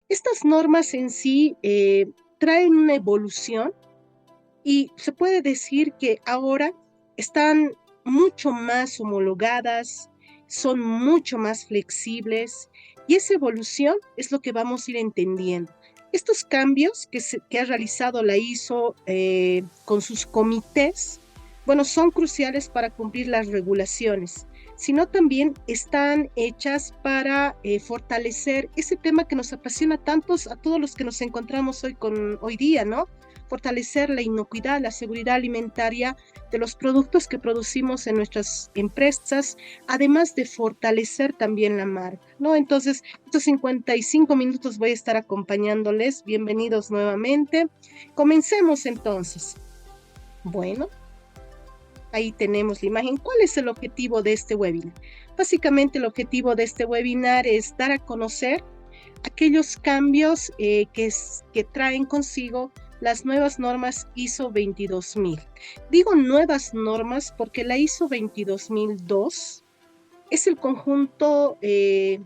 Estas normas en sí traen una evolución y se puede decir que ahora están mucho más homologadas, son mucho más flexibles y esa evolución es lo que vamos a ir entendiendo. Estos cambios que ha realizado la ISO con sus comités, bueno, son cruciales para cumplir las regulaciones, sino también están hechas para fortalecer ese tema que nos apasiona tantos a todos los que nos encontramos hoy día, ¿no? Fortalecer la inocuidad, la seguridad alimentaria de los productos que producimos en nuestras empresas, además de fortalecer también la marca, ¿no? Entonces, estos 55 minutos voy a estar acompañándoles. Bienvenidos nuevamente. Comencemos entonces. Bueno, ahí tenemos la imagen. ¿Cuál es el objetivo de este webinar? Básicamente el objetivo de este webinar es dar a conocer aquellos cambios que traen consigo las nuevas normas ISO 22000. Digo nuevas normas porque la ISO 22002 es el conjunto de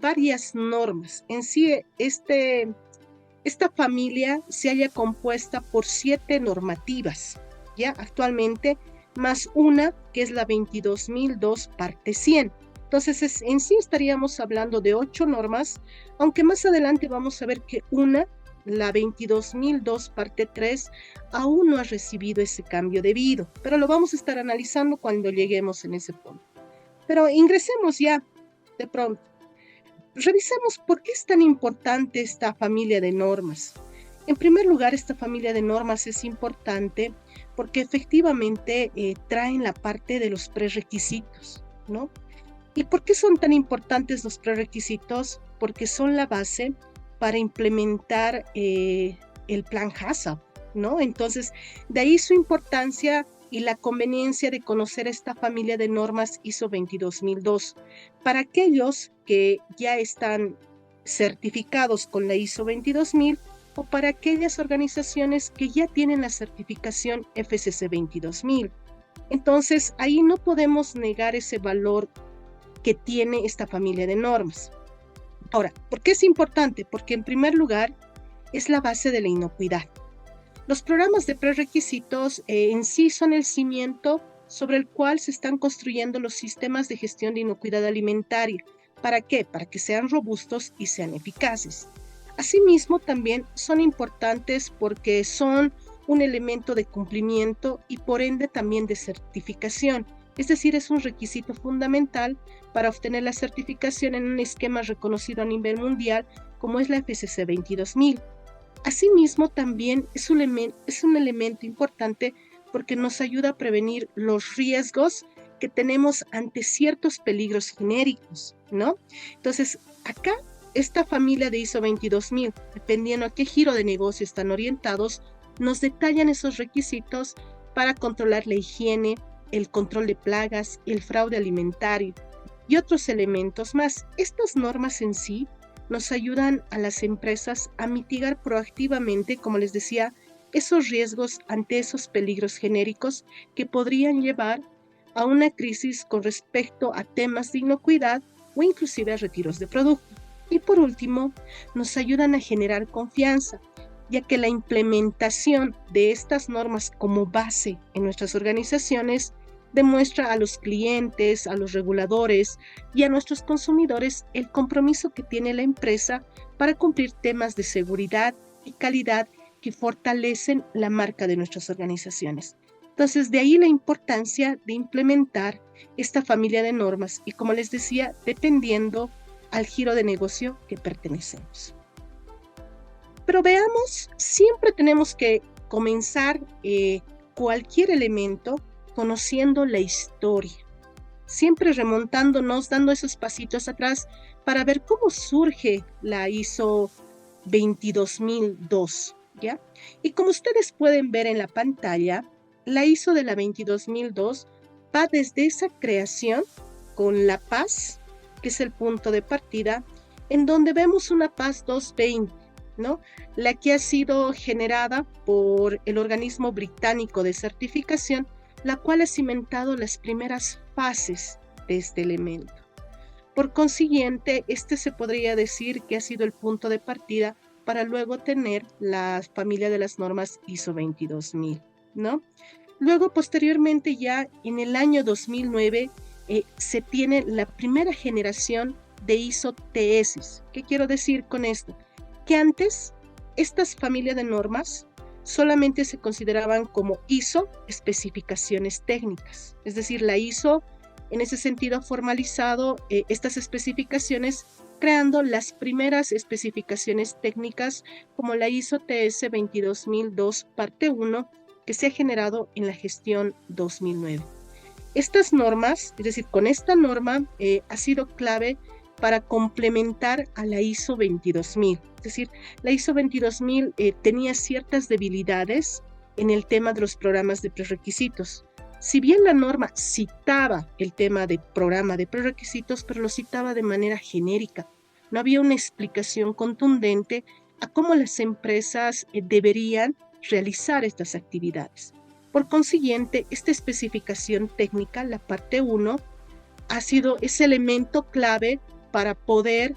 varias normas. En sí, esta familia se halla compuesta por 7 normativas, ¿ya? Actualmente, más una que es la 22002 parte 100. Entonces, en sí estaríamos hablando de 8 normas, aunque más adelante vamos a ver que la 22002 parte 3, aún no ha recibido ese cambio debido, pero lo vamos a estar analizando cuando lleguemos en ese punto. Pero ingresemos ya de pronto. Revisemos por qué es tan importante esta familia de normas. En primer lugar, esta familia de normas es importante porque efectivamente traen la parte de los prerequisitos, ¿no? ¿Y por qué son tan importantes los prerequisitos? Porque son la base para implementar el plan HACCP, ¿no? Entonces, de ahí su importancia y la conveniencia de conocer esta familia de normas ISO 22002. Para aquellos que ya están certificados con la ISO 22000 o para aquellas organizaciones que ya tienen la certificación FSC 22000. Entonces, ahí no podemos negar ese valor que tiene esta familia de normas. Ahora, ¿por qué es importante? Porque en primer lugar es la base de la inocuidad. Los programas de prerequisitos en sí son el cimiento sobre el cual se están construyendo los sistemas de gestión de inocuidad alimentaria. ¿Para qué? Para que sean robustos y sean eficaces. Asimismo, también son importantes porque son un elemento de cumplimiento y por ende también de certificación. Es decir, es un requisito fundamental para obtener la certificación en un esquema reconocido a nivel mundial como es la FSC 22000. Asimismo, también es un elemento importante porque nos ayuda a prevenir los riesgos que tenemos ante ciertos peligros genéricos, ¿no? Entonces, acá, esta familia de ISO 22000, dependiendo a qué giro de negocio están orientados, nos detallan esos requisitos para controlar la higiene, el control de plagas, el fraude alimentario y otros elementos más. Estas normas en sí nos ayudan a las empresas a mitigar proactivamente, como les decía, esos riesgos ante esos peligros genéricos que podrían llevar a una crisis con respecto a temas de inocuidad o inclusive a retiros de producto. Y por último, nos ayudan a generar confianza, ya que la implementación de estas normas como base en nuestras organizaciones demuestra a los clientes, a los reguladores y a nuestros consumidores el compromiso que tiene la empresa para cumplir temas de seguridad y calidad que fortalecen la marca de nuestras organizaciones. Entonces, de ahí la importancia de implementar esta familia de normas y, como les decía, dependiendo al giro de negocio que pertenecemos. Pero veamos, siempre tenemos que comenzar cualquier elemento conociendo la historia, siempre remontándonos, dando esos pasitos atrás para ver cómo surge la ISO 22002, ¿ya? Y como ustedes pueden ver en la pantalla, la ISO de la 22002 va desde esa creación con la PAS, que es el punto de partida, en donde vemos una PAS 220, ¿no? La que ha sido generada por el organismo británico de certificación, la cual ha cimentado las primeras fases de este elemento. Por consiguiente, este se podría decir que ha sido el punto de partida para luego tener la familia de las normas ISO 22000, ¿no? Luego, posteriormente, ya en el año 2009, se tiene la primera generación de ISO TS. ¿Qué quiero decir con esto? Que antes estas familias de normas solamente se consideraban como ISO especificaciones técnicas, es decir, la ISO en ese sentido ha formalizado estas especificaciones, creando las primeras especificaciones técnicas como la ISO TS 22002 parte 1, que se ha generado en la gestión 2009. Estas normas, es decir, con esta norma ha sido clave para complementar a la ISO 22000. Es decir, la ISO 22000 tenía ciertas debilidades en el tema de los programas de prerequisitos. Si bien la norma citaba el tema de programa de prerequisitos, pero lo citaba de manera genérica. No había una explicación contundente a cómo las empresas deberían realizar estas actividades. Por consiguiente, esta especificación técnica, la parte 1, ha sido ese elemento clave para poder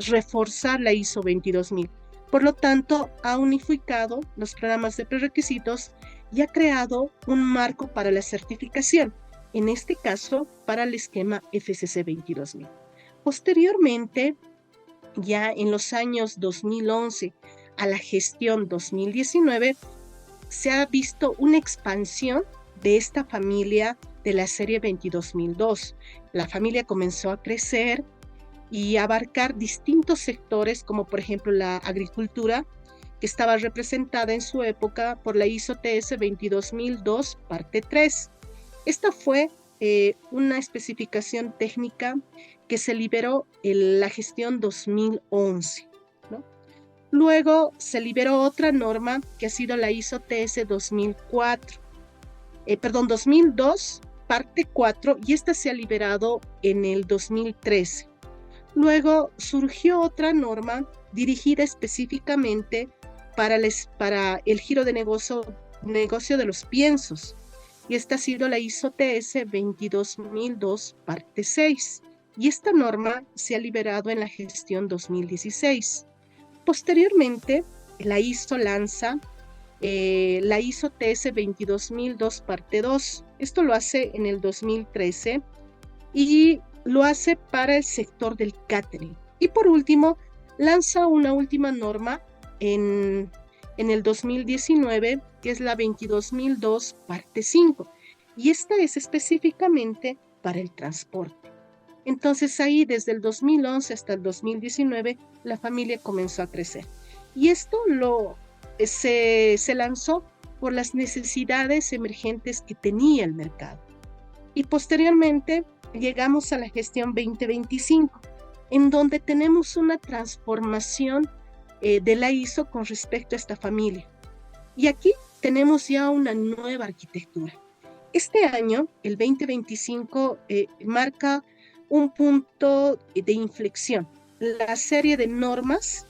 reforzar la ISO 22000. Por lo tanto, ha unificado los programas de prerequisitos y ha creado un marco para la certificación, en este caso para el esquema FCC 22000. Posteriormente, ya en los años 2011 a la gestión 2019, se ha visto una expansión de esta familia de la serie 22002. La familia comenzó a crecer y abarcar distintos sectores, como por ejemplo la agricultura, que estaba representada en su época por la ISO TS 22002 parte 3. Esta fue una especificación técnica que se liberó en la gestión 2011, ¿no? Luego se liberó otra norma que ha sido la ISO TS 2002 parte 4, y esta se ha liberado en el 2013. Luego surgió otra norma dirigida específicamente para el giro de negocio de los piensos, y esta ha sido la ISO TS 22002 parte 6, y esta norma se ha liberado en la gestión 2016. Posteriormente, la ISO lanza la ISO TS 22002 parte 2. Esto lo hace en el 2013 y lo hace para el sector del catering. Y por último, lanza una última norma en el 2019, que es la 22002 parte 5. Y esta es específicamente para el transporte. Entonces ahí, desde el 2011 hasta el 2019, la familia comenzó a crecer. Y esto se lanzó por las necesidades emergentes que tenía el mercado. Y posteriormente llegamos a la gestión 2025, en donde tenemos una transformación de la ISO con respecto a esta familia. Y aquí tenemos ya una nueva arquitectura. Este año, el 2025, marca un punto de inflexión. La serie de normas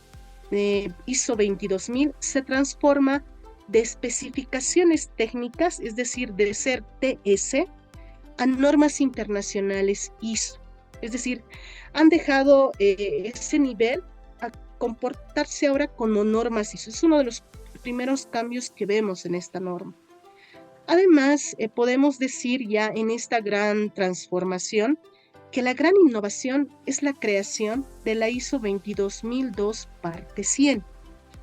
ISO 22000 se transforma de especificaciones técnicas, es decir, de ser TS, a normas internacionales ISO. Es decir, han dejado ese nivel a comportarse ahora como normas ISO. Es uno de los primeros cambios que vemos en esta norma. Además, podemos decir ya en esta gran transformación que la gran innovación es la creación de la ISO 22002 parte 100.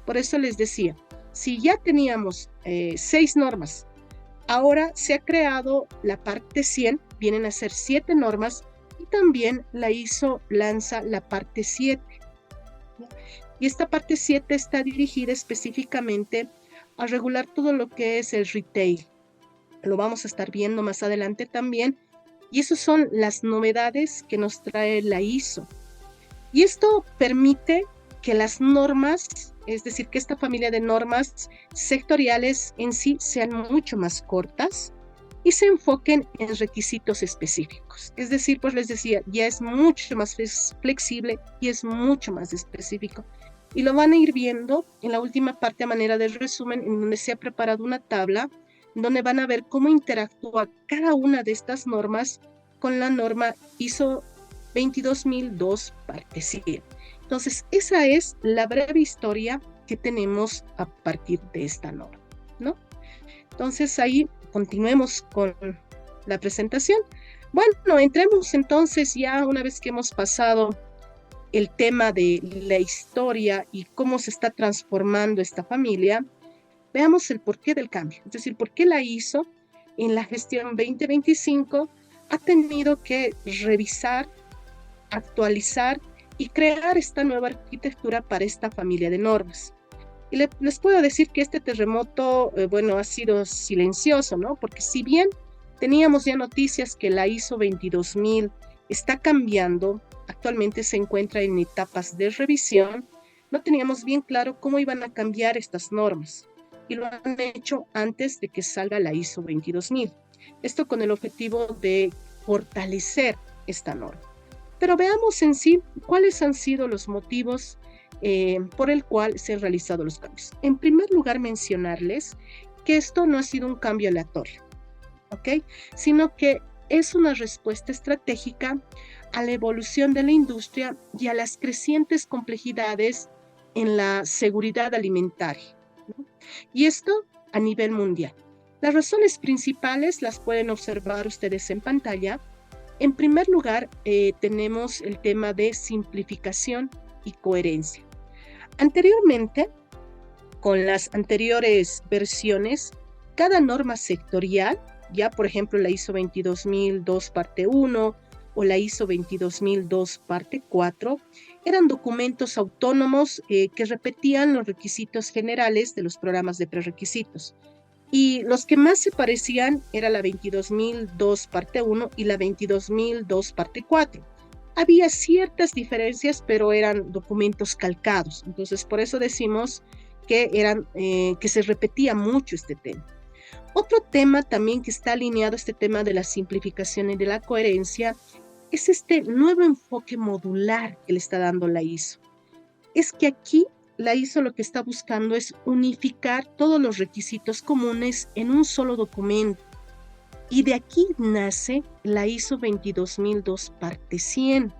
Por eso les decía, si ya teníamos 6 normas, ahora se ha creado la parte 100, vienen a ser 7 normas, y también la ISO lanza la parte 7. Y esta parte 7 está dirigida específicamente a regular todo lo que es el retail. Lo vamos a estar viendo más adelante también. Y esas son las novedades que nos trae la ISO. Y esto permite que las normas, es decir, que esta familia de normas sectoriales en sí sean mucho más cortas y se enfoquen en requisitos específicos. Es decir, pues les decía, ya es mucho más flexible y es mucho más específico. Y lo van a ir viendo en la última parte a manera de resumen, en donde se ha preparado una tabla donde van a ver cómo interactúa cada una de estas normas con la norma ISO 22002 parte 100. Entonces, esa es la breve historia que tenemos a partir de esta norma, ¿no? Entonces, ahí continuemos con la presentación. Bueno, entremos entonces ya una vez que hemos pasado el tema de la historia y cómo se está transformando esta familia, veamos el porqué del cambio, es decir, por qué la ISO en la gestión 2025 ha tenido que revisar, actualizar y crear esta nueva arquitectura para esta familia de normas. Y les puedo decir que este terremoto, bueno, ha sido silencioso, ¿no? Porque si bien teníamos ya noticias que la ISO 22000 está cambiando, actualmente se encuentra en etapas de revisión, no teníamos bien claro cómo iban a cambiar estas normas. Y lo han hecho antes de que salga la ISO 22000. Esto con el objetivo de fortalecer esta norma. Pero veamos en sí cuáles han sido los motivos por el cual se han realizado los cambios. En primer lugar, mencionarles que esto no ha sido un cambio aleatorio, ¿ok? Sino que es una respuesta estratégica a la evolución de la industria y a las crecientes complejidades en la seguridad alimentaria, ¿no? Y esto a nivel mundial. Las razones principales las pueden observar ustedes en pantalla. En primer lugar, tenemos el tema de simplificación y coherencia. Anteriormente, con las anteriores versiones, cada norma sectorial, ya por ejemplo la ISO 22002 parte 1 o la ISO 22002 parte 4, eran documentos autónomos que repetían los requisitos generales de los programas de prerequisitos. Y los que más se parecían era la 22002 parte 1 y la 22002 parte 4. Había ciertas diferencias, pero eran documentos calcados. Entonces, por eso decimos que se repetía mucho este tema. Otro tema también que está alineado a este tema de la simplificación y de la coherencia es este nuevo enfoque modular que le está dando la ISO. Es que aquí la ISO lo que está buscando es unificar todos los requisitos comunes en un solo documento. Y de aquí nace la ISO 22002 parte 100,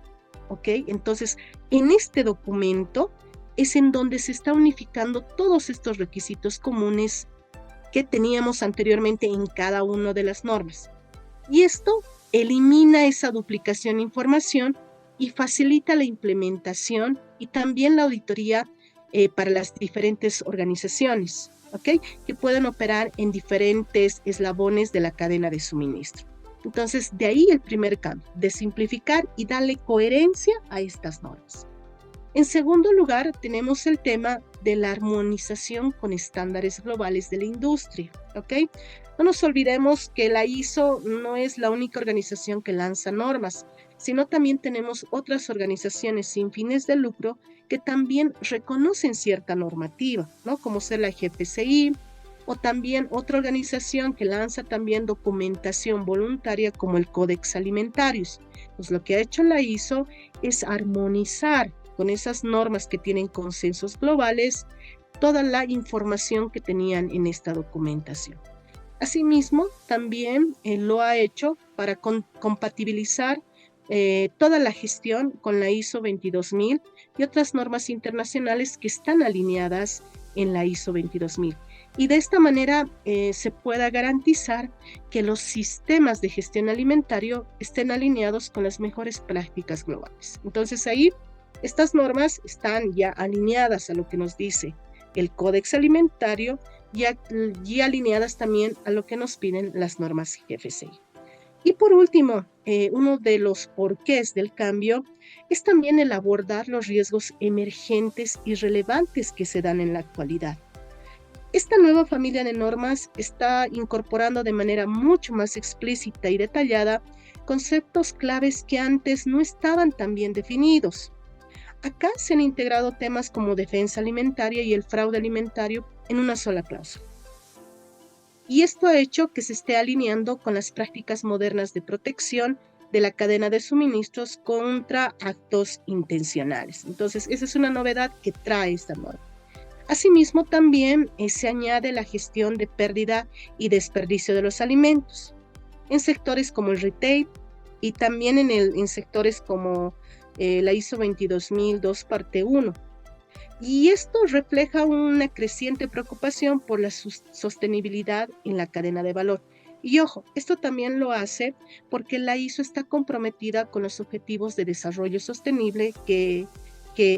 ¿ok? Entonces, en este documento es en donde se está unificando todos estos requisitos comunes que teníamos anteriormente en cada una de las normas. Y esto elimina esa duplicación de información y facilita la implementación y también la auditoría para las diferentes organizaciones, ¿ok? Que pueden operar en diferentes eslabones de la cadena de suministro. Entonces, de ahí el primer cambio, de simplificar y darle coherencia a estas normas. En segundo lugar, tenemos el tema de la armonización con estándares globales de la industria, ¿ok? No nos olvidemos que la ISO no es la única organización que lanza normas, sino también tenemos otras organizaciones sin fines de lucro que también reconocen cierta normativa, ¿no? Como ser la GFCI o también otra organización que lanza también documentación voluntaria como el Codex Alimentarius. Pues lo que ha hecho la ISO es armonizar con esas normas que tienen consensos globales toda la información que tenían en esta documentación. Asimismo, también lo ha hecho para compatibilizar toda la gestión con la ISO 22000 y otras normas internacionales que están alineadas en la ISO 22000. Y de esta manera se pueda garantizar que los sistemas de gestión alimentario estén alineados con las mejores prácticas globales. Entonces ahí estas normas están ya alineadas a lo que nos dice el Códex Alimentario y alineadas también a lo que nos piden las normas GFCI. Y por último, uno de los porqués del cambio es también el abordar los riesgos emergentes y relevantes que se dan en la actualidad. Esta nueva familia de normas está incorporando de manera mucho más explícita y detallada conceptos claves que antes no estaban tan bien definidos. Acá se han integrado temas como defensa alimentaria y el fraude alimentario en una sola cláusula. Y esto ha hecho que se esté alineando con las prácticas modernas de protección de la cadena de suministros contra actos intencionales. Entonces, esa es una novedad que trae esta norma. Asimismo, también se añade la gestión de pérdida y desperdicio de los alimentos en sectores como el retail, y también en sectores como la ISO 22002 parte 1. Y esto refleja una creciente preocupación por la sostenibilidad en la cadena de valor. Y ojo, esto también lo hace porque la ISO está comprometida con los objetivos de desarrollo sostenible que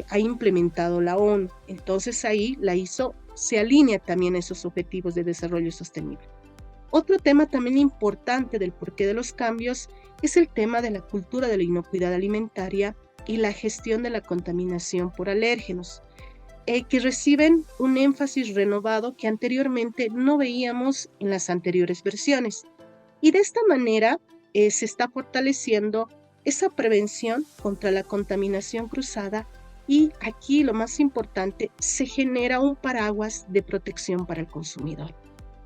ha implementado la ONU. Entonces ahí la ISO se alinea también a esos objetivos de desarrollo sostenible. Otro tema también importante del porqué de los cambios es el tema de la cultura de la inocuidad alimentaria y la gestión de la contaminación por alérgenos, que reciben un énfasis renovado que anteriormente no veíamos en las anteriores versiones. Y de esta manera se está fortaleciendo esa prevención contra la contaminación cruzada y aquí lo más importante, se genera un paraguas de protección para el consumidor.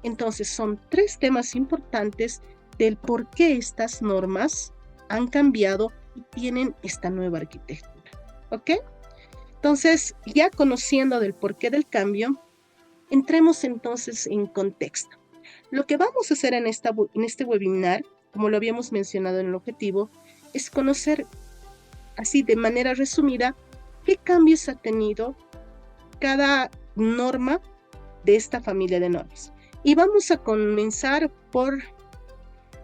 Entonces son 3 temas importantes del por qué estas normas han cambiado y tienen esta nueva arquitectura. ¿Ok? Entonces, ya conociendo del porqué del cambio, entremos entonces en contexto. Lo que vamos a hacer en este webinar, como lo habíamos mencionado en el objetivo, es conocer así de manera resumida qué cambios ha tenido cada norma de esta familia de normas. Y vamos a comenzar por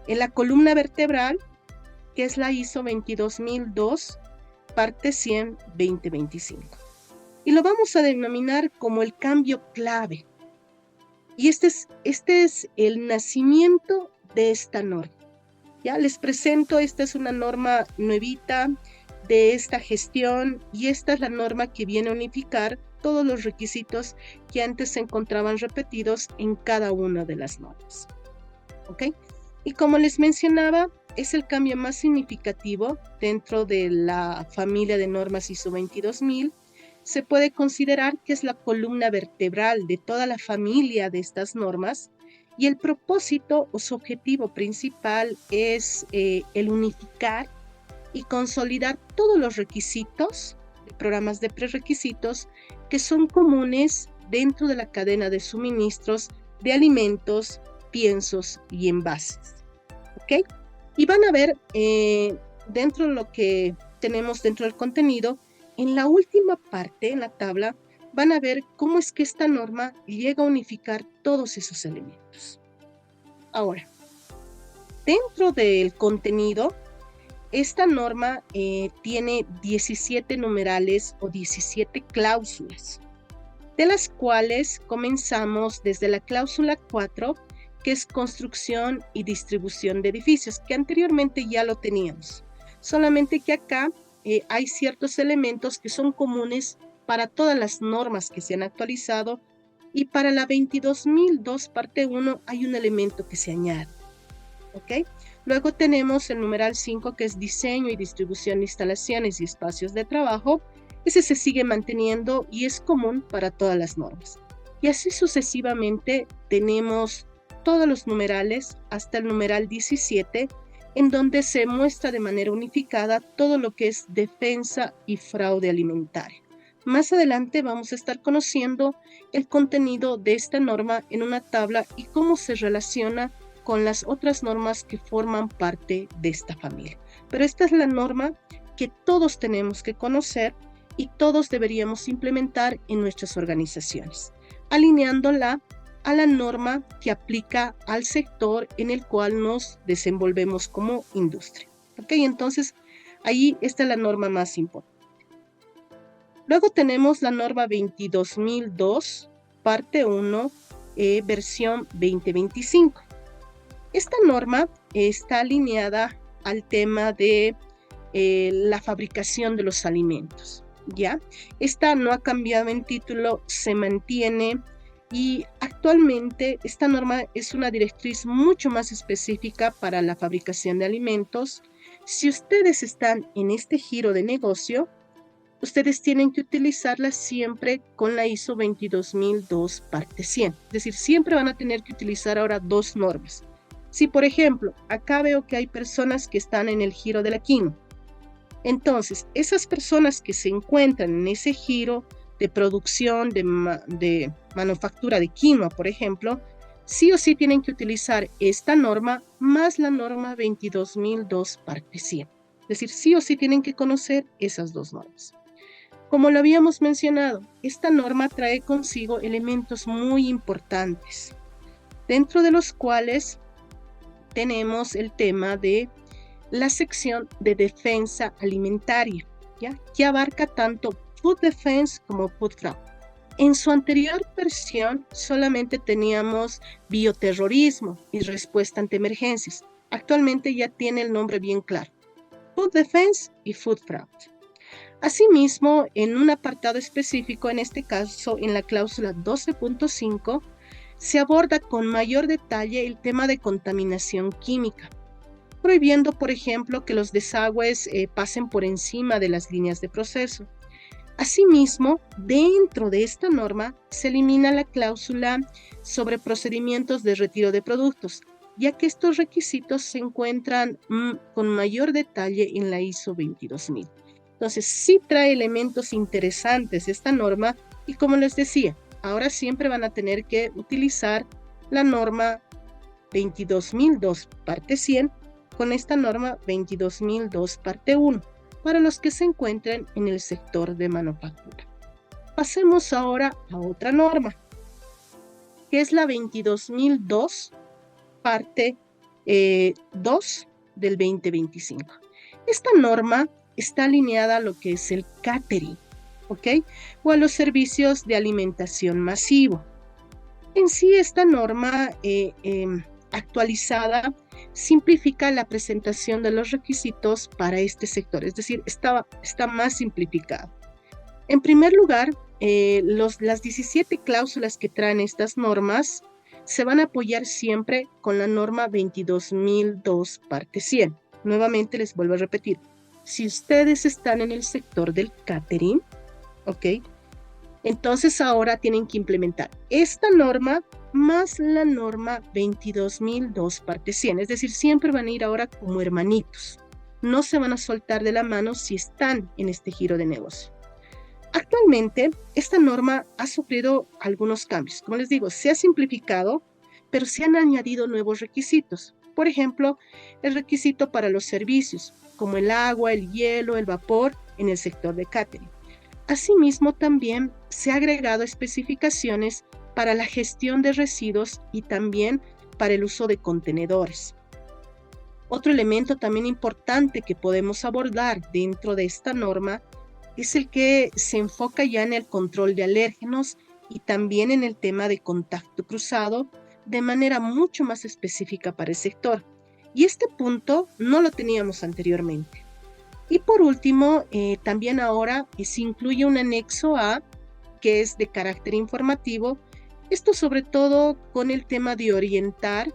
la columna vertebral, que es la ISO 22002, parte 100, 2025. Y lo vamos a denominar como el cambio clave. Y este es el nacimiento de esta norma. Ya les presento, esta es una norma nuevita de esta gestión y esta es la norma que viene a unificar todos los requisitos que antes se encontraban repetidos en cada una de las normas. ¿Ok? Y como les mencionaba, es el cambio más significativo dentro de la familia de normas ISO 22000. Se puede considerar que es la columna vertebral de toda la familia de estas normas y el propósito o su objetivo principal es el unificar y consolidar todos los requisitos, programas de prerequisitos que son comunes dentro de la cadena de suministros de alimentos, piensos y envases. ¿Ok? Y van a ver dentro de lo que tenemos dentro del contenido, en la última parte, en la tabla, van a ver cómo es que esta norma llega a unificar todos esos elementos. Ahora, dentro del contenido, esta norma tiene 17 numerales o 17 cláusulas, de las cuales comenzamos desde la cláusula 4, que es construcción y distribución de edificios, que anteriormente ya lo teníamos. Solamente que acá hay ciertos elementos que son comunes para todas las normas que se han actualizado y para la 22002 parte 1 hay un elemento que se añade. ¿Ok? Luego tenemos el numeral 5 que es diseño y distribución de instalaciones y espacios de trabajo. Ese se sigue manteniendo y es común para todas las normas. Y así sucesivamente tenemos todos los numerales hasta el numeral 17, en donde se muestra de manera unificada todo lo que es defensa y fraude alimentario. Más adelante vamos a estar conociendo el contenido de esta norma en una tabla y cómo se relaciona con las otras normas que forman parte de esta familia. Pero esta es la norma que todos tenemos que conocer y todos deberíamos implementar en nuestras organizaciones, alineándola a la norma que aplica al sector en el cual nos desenvolvemos como industria. ¿Ok? Entonces, ahí está la norma más importante. Luego tenemos la norma 22002, parte 1, versión 2025. Esta norma está alineada al tema de la fabricación de los alimentos, ¿ya? Esta no ha cambiado en título, se mantiene y actualmente esta norma es una directriz mucho más específica para la fabricación de alimentos. Si ustedes están en este giro de negocio, ustedes tienen que utilizarla siempre con la ISO 22002 parte 100. Es decir, siempre van a tener que utilizar ahora 2 normas. Si, por ejemplo, acá veo que hay personas que están en el giro de la quinoa, entonces esas personas que se encuentran en ese giro de producción, de manufactura de quinoa, por ejemplo, sí o sí tienen que utilizar esta norma más la norma 22.002 parte 100. Es decir, sí o sí tienen que conocer esas dos normas. Como lo habíamos mencionado, esta norma trae consigo elementos muy importantes, dentro de los cuales tenemos el tema de la sección de defensa alimentaria, ¿ya? Que abarca tanto Food Defense como Food Fraud. En su anterior versión solamente teníamos bioterrorismo y respuesta ante emergencias. Actualmente ya tiene el nombre bien claro: Food Defense y Food Fraud. Asimismo, en un apartado específico, en este caso en la cláusula 12.5, se aborda con mayor detalle el tema de contaminación química, prohibiendo, por ejemplo, que los desagües pasen por encima de las líneas de proceso. Asimismo, dentro de esta norma se elimina la cláusula sobre procedimientos de retiro de productos, ya que estos requisitos se encuentran con mayor detalle en la ISO 22000. Entonces, sí trae elementos interesantes esta norma y, como les decía, ahora siempre van a tener que utilizar la norma 22.002 parte 100 con esta norma 22.002 parte 1 para los que se encuentren en el sector de manufactura. Pasemos ahora a otra norma, que es la 22.002 parte 2 del 2025. Esta norma está alineada a lo que es el catering, ¿ok? O a los servicios de alimentación masivo. En sí, esta norma actualizada simplifica la presentación de los requisitos para este sector, es decir, está más simplificado. En primer lugar, las 17 cláusulas que traen estas normas se van a apoyar siempre con la norma 22.002 parte 100. Nuevamente les vuelvo a repetir, si ustedes están en el sector del catering, ¿ok? Entonces ahora tienen que implementar esta norma más la norma 22.002 parte 100. Es decir, siempre van a ir ahora como hermanitos. No se van a soltar de la mano si están en este giro de negocio. Actualmente, esta norma ha sufrido algunos cambios. Como les digo, se ha simplificado, pero se han añadido nuevos requisitos. Por ejemplo, el requisito para los servicios, como el agua, el hielo, el vapor, en el sector de catering. Asimismo, también se ha agregado especificaciones para la gestión de residuos y también para el uso de contenedores. Otro elemento también importante que podemos abordar dentro de esta norma es el que se enfoca ya en el control de alérgenos y también en el tema de contacto cruzado de manera mucho más específica para el sector. Y este punto no lo teníamos anteriormente. Y por último, también ahora se incluye un anexo A que es de carácter informativo, esto sobre todo con el tema de orientar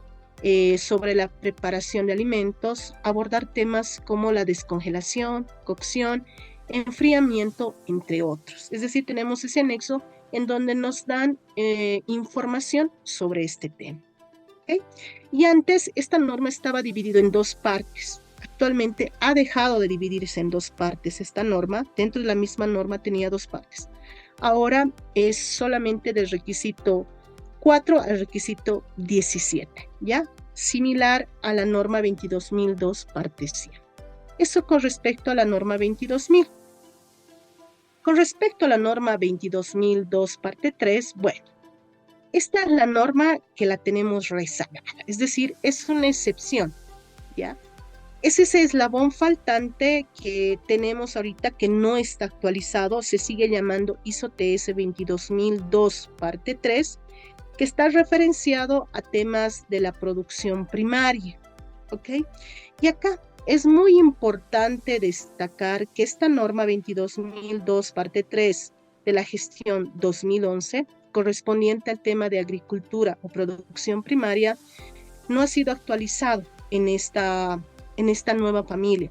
sobre la preparación de alimentos, abordar temas como la descongelación, cocción, enfriamiento, entre otros. Es decir, tenemos ese anexo en donde nos dan información sobre este tema. ¿Okay? Y antes esta norma estaba dividida en dos partes. Actualmente ha dejado de dividirse en dos partes esta norma. Dentro de la misma norma tenía dos partes. Ahora es solamente del requisito 4 al requisito 17, ¿ya? Similar a la norma 22.002 parte 100. Eso con respecto a la norma 22.000. Con respecto a la norma 22.002 parte 3, bueno, esta es la norma que la tenemos rezagada, es decir, es una excepción, ¿ya? Es ese eslabón faltante que tenemos ahorita que no está actualizado, se sigue llamando ISO TS 22.002 parte 3, que está referenciado a temas de la producción primaria, ¿ok? Y acá es muy importante destacar que esta norma 22.002 parte 3 de la gestión 2011, correspondiente al tema de agricultura o producción primaria, no ha sido actualizado en esta nueva familia.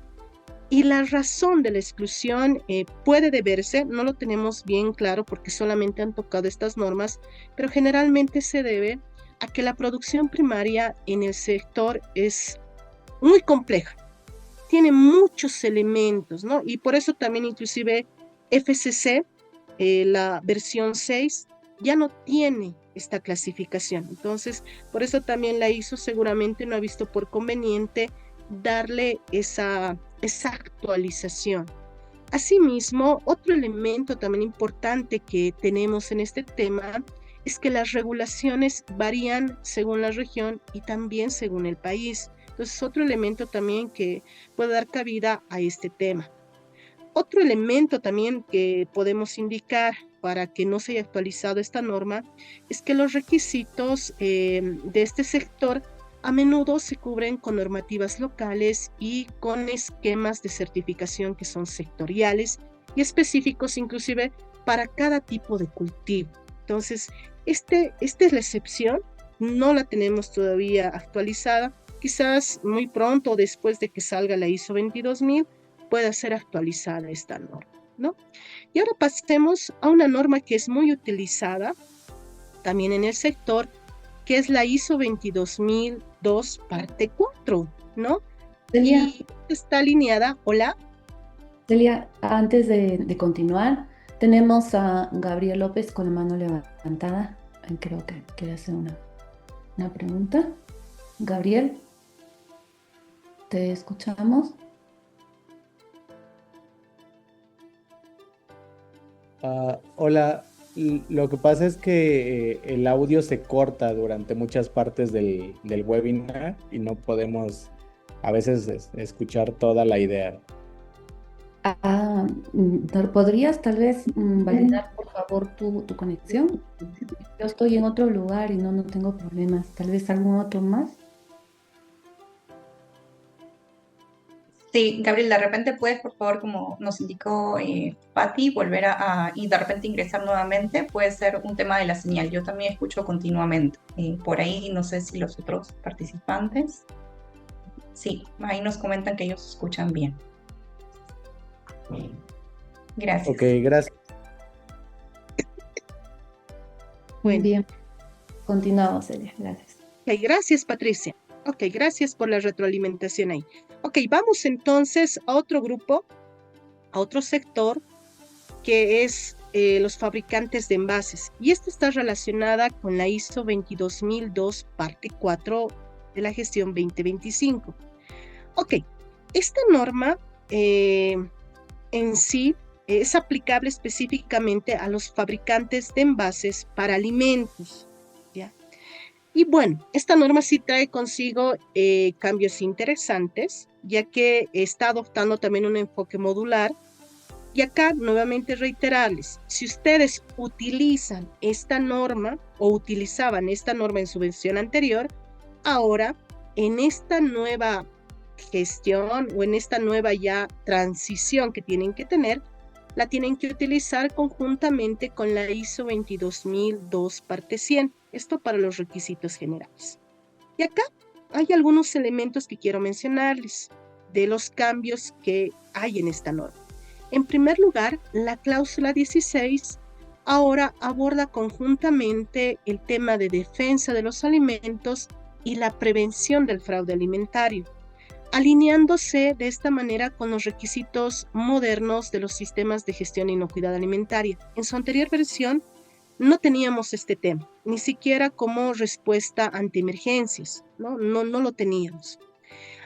Y la razón de la exclusión puede deberse, no lo tenemos bien claro porque solamente han tocado estas normas, pero generalmente se debe a que la producción primaria en el sector es muy compleja. Tiene muchos elementos, ¿no? Y por eso también inclusive FCC, la versión 6, ya no tiene esta clasificación. Entonces, por eso también la ISO seguramente no ha visto por conveniente darle esa actualización. Asimismo, otro elemento también importante que tenemos en este tema es que las regulaciones varían según la región y también según el país. Entonces, otro elemento también que puede dar cabida a este tema. Otro elemento también que podemos indicar para que no se haya actualizado esta norma es que los requisitos de este sector a menudo se cubren con normativas locales y con esquemas de certificación que son sectoriales y específicos inclusive para cada tipo de cultivo. Entonces, esta es la excepción, no la tenemos todavía actualizada, quizás muy pronto después de que salga la ISO 22000 pueda ser actualizada esta norma, ¿no? Y ahora pasemos a una norma que es muy utilizada también en el sector, que es la ISO 22002 parte 4, ¿no? Celia, Y está alineada, hola. Celia, antes de continuar, tenemos a Gabriel López con la mano levantada. Creo que quiere hacer una pregunta. Gabriel, te escuchamos. Hola, lo que pasa es que el audio se corta durante muchas partes del webinar y no podemos a veces escuchar toda la idea. ¿Podrías tal vez validar por favor tu conexión? Yo estoy en otro lugar y no tengo problemas. Tal vez algún otro más. Sí, Gabriel, de repente puedes, por favor, como nos indicó Patti, volver y de repente ingresar nuevamente. Puede ser un tema de la señal. Yo también escucho continuamente. Por ahí no sé si los otros participantes. Sí, ahí nos comentan que ellos escuchan bien. Gracias. Ok, gracias. Muy bien. Continuamos, Celia. Gracias. Ok, gracias, Patricia. Ok, gracias por la retroalimentación ahí. Ok, vamos entonces a otro grupo, a otro sector, que es los fabricantes de envases. Y esta está relacionada con la ISO 22002 parte 4 de la gestión 2025. Ok, esta norma en sí es aplicable específicamente a los fabricantes de envases para alimentos, ¿ya? Y bueno, esta norma sí trae consigo cambios interesantes, ya que está adoptando también un enfoque modular. Y acá nuevamente reiterarles, si ustedes utilizan esta norma o utilizaban esta norma en su versión anterior, ahora en esta nueva gestión o en esta nueva ya transición que tienen que tener, la tienen que utilizar conjuntamente con la ISO 22002 parte 100. Esto para los requisitos generales. Y acá hay algunos elementos que quiero mencionarles de los cambios que hay en esta norma. En primer lugar, la cláusula 16 ahora aborda conjuntamente el tema de defensa de los alimentos y la prevención del fraude alimentario, alineándose de esta manera con los requisitos modernos de los sistemas de gestión e inocuidad alimentaria. En su anterior versión no teníamos este tema, ni siquiera como respuesta ante emergencias, no lo teníamos.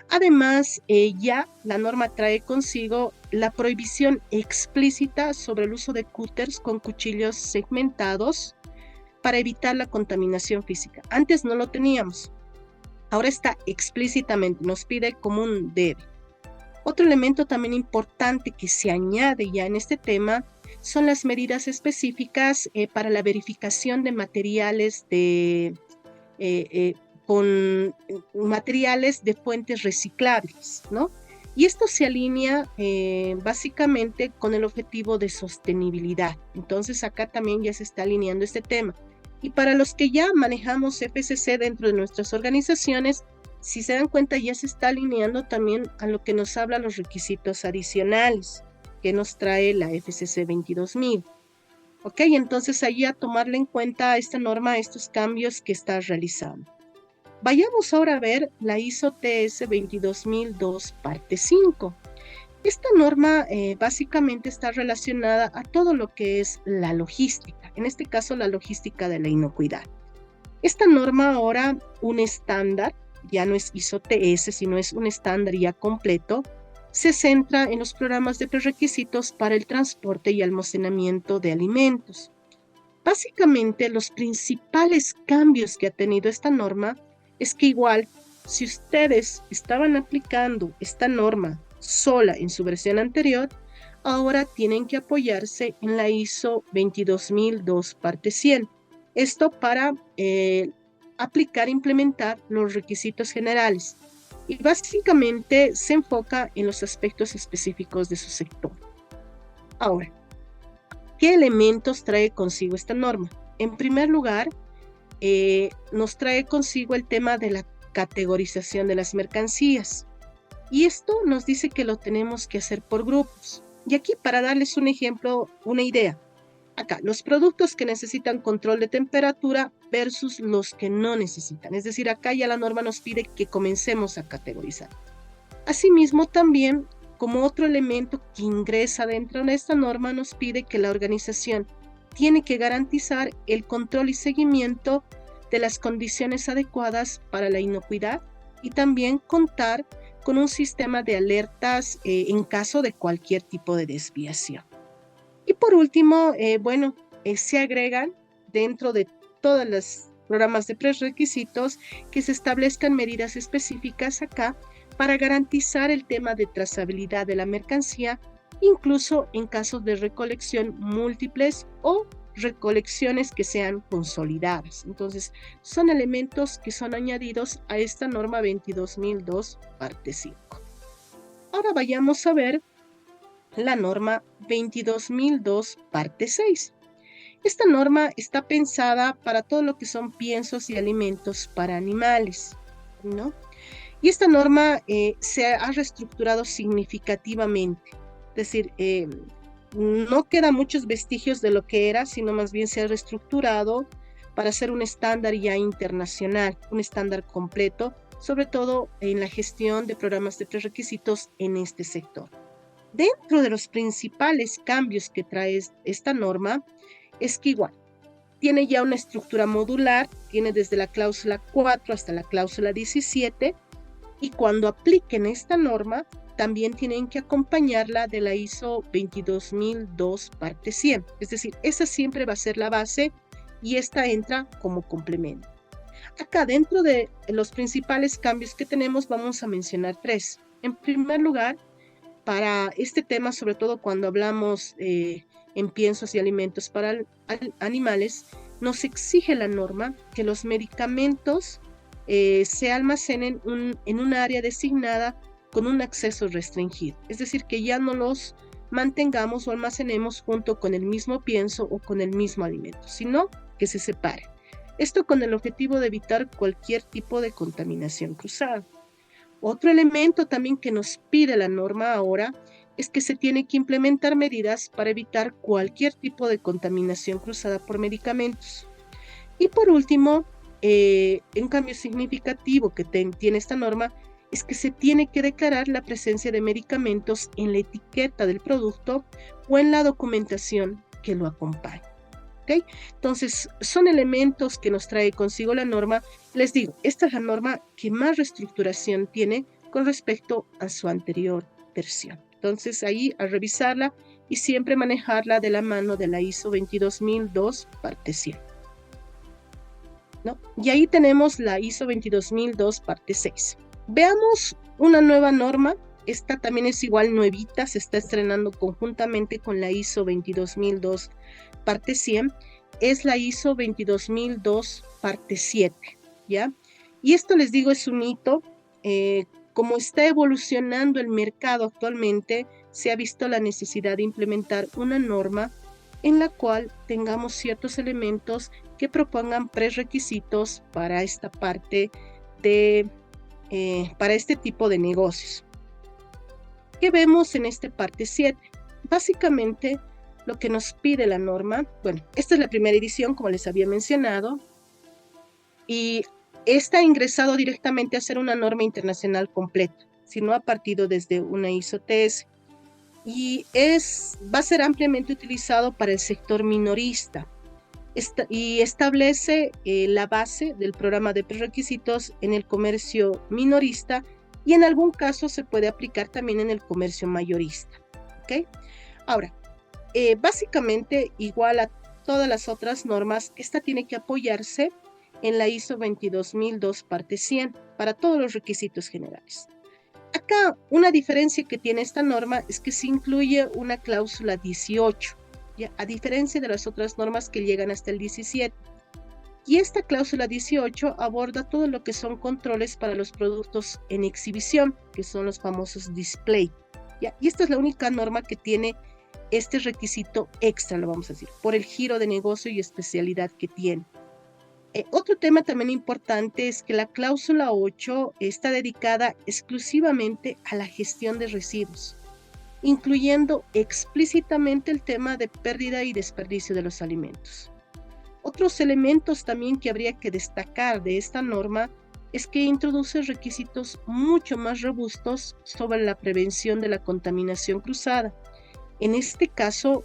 Además, ya la norma trae consigo la prohibición explícita sobre el uso de cúters con cuchillos segmentados para evitar la contaminación física. Antes no lo teníamos. Ahora está explícitamente, nos pide como un debe. Otro elemento también importante que se añade ya en este tema son las medidas específicas para la verificación de materiales con materiales de fuentes reciclables, ¿no? Y esto se alinea básicamente con el objetivo de sostenibilidad. Entonces acá también ya se está alineando este tema. Y para los que ya manejamos FSC dentro de nuestras organizaciones, si se dan cuenta ya se está alineando también a lo que nos habla los requisitos adicionales que nos trae la FSC 22000. Ok, entonces ahí a tomarle en cuenta esta norma, estos cambios que está realizando. Vayamos ahora a ver la ISO TS 22002 parte 5. Esta norma básicamente está relacionada a todo lo que es la logística. logística, en este caso la logística de la inocuidad. Esta norma ahora, un estándar, ya no es ISO TS, sino es un estándar ya completo, se centra en los programas de prerequisitos para el transporte y almacenamiento de alimentos. Básicamente, los principales cambios que ha tenido esta norma es que igual, si ustedes estaban aplicando esta norma sola en su versión anterior, ahora tienen que apoyarse en la ISO 22002 parte 100. Esto para aplicar e implementar los requisitos generales. Y básicamente se enfoca en los aspectos específicos de su sector. Ahora, ¿qué elementos trae consigo esta norma? En primer lugar, nos trae consigo el tema de la categorización de las mercancías. Y esto nos dice que lo tenemos que hacer por grupos. Y aquí, para darles un ejemplo, una idea. Acá, los productos que necesitan control de temperatura versus los que no necesitan. Es decir, acá ya la norma nos pide que comencemos a categorizar. Asimismo, también, como otro elemento que ingresa dentro de esta norma, nos pide que la organización tiene que garantizar el control y seguimiento de las condiciones adecuadas para la inocuidad y también contar con un sistema de alertas en caso de cualquier tipo de desviación. Y por último, se agregan dentro de todos los programas de prerequisitos que se establezcan medidas específicas acá para garantizar el tema de trazabilidad de la mercancía, incluso en casos de recolección múltiples o recolecciones que sean consolidadas. Entonces, son elementos que son añadidos a esta norma 22002 parte 5. Ahora vayamos a ver la norma 22002 parte 6. Esta norma está pensada para todo lo que son piensos y alimentos para animales, ¿no? Y esta norma se ha reestructurado significativamente, es decir, no quedan muchos vestigios de lo que era, sino más bien se ha reestructurado para ser un estándar ya internacional, un estándar completo, sobre todo en la gestión de programas de prerequisitos en este sector. Dentro de los principales cambios que trae esta norma es que igual tiene ya una estructura modular, tiene desde la cláusula 4 hasta la cláusula 17, y cuando apliquen esta norma también tienen que acompañarla de la ISO 22002 parte 100. Es decir, esa siempre va a ser la base y esta entra como complemento. Acá dentro de los principales cambios que tenemos vamos a mencionar tres. En primer lugar, para este tema, sobre todo cuando hablamos en piensos y alimentos para animales, nos exige la norma que los medicamentos se almacenen en un área designada con un acceso restringido. Es decir, que ya no los mantengamos o almacenemos junto con el mismo pienso o con el mismo alimento, sino que se separen. Esto con el objetivo de evitar cualquier tipo de contaminación cruzada. Otro elemento también que nos pide la norma ahora es que se tiene que implementar medidas para evitar cualquier tipo de contaminación cruzada por medicamentos. Y por último, un cambio significativo que tiene esta norma es que se tiene que declarar la presencia de medicamentos en la etiqueta del producto o en la documentación que lo acompaña. ¿Okay? Entonces, son elementos que nos trae consigo la norma. Les digo, esta es la norma que más reestructuración tiene con respecto a su anterior versión. Entonces, ahí a revisarla y siempre manejarla de la mano de la ISO 22002 parte 100. ¿No? Y ahí tenemos la ISO 22002 parte 6. Veamos una nueva norma. Esta también es igual nuevita, se está estrenando conjuntamente con la ISO 22002 parte 100, es la ISO 22002 parte 7, ¿ya? Y esto les digo es un hito, como está evolucionando el mercado actualmente, se ha visto la necesidad de implementar una norma en la cual tengamos ciertos elementos que propongan prerequisitos para esta parte para este tipo de negocios. ¿Qué vemos en esta parte 7? Básicamente, lo que nos pide la norma, bueno, esta es la primera edición, como les había mencionado, y esta ha ingresado directamente a ser una norma internacional completa, sino ha partido desde una ISO TS, y va a ser ampliamente utilizado para el sector minorista. y establece la base del programa de prerequisitos en el comercio minorista y en algún caso se puede aplicar también en el comercio mayorista. ¿Okay? Ahora, básicamente igual a todas las otras normas, esta tiene que apoyarse en la ISO 22002 parte 100 para todos los requisitos generales. Acá una diferencia que tiene esta norma es que se incluye una cláusula 18, ¿ya? A diferencia de las otras normas que llegan hasta el 17. Y esta cláusula 18 aborda todo lo que son controles para los productos en exhibición, que son los famosos display, ¿ya? Y esta es la única norma que tiene este requisito extra, lo vamos a decir, por el giro de negocio y especialidad que tiene. Otro tema también importante es que la cláusula 8 está dedicada exclusivamente a la gestión de residuos, incluyendo explícitamente el tema de pérdida y desperdicio de los alimentos. Otros elementos también que habría que destacar de esta norma es que introduce requisitos mucho más robustos sobre la prevención de la contaminación cruzada. En este caso,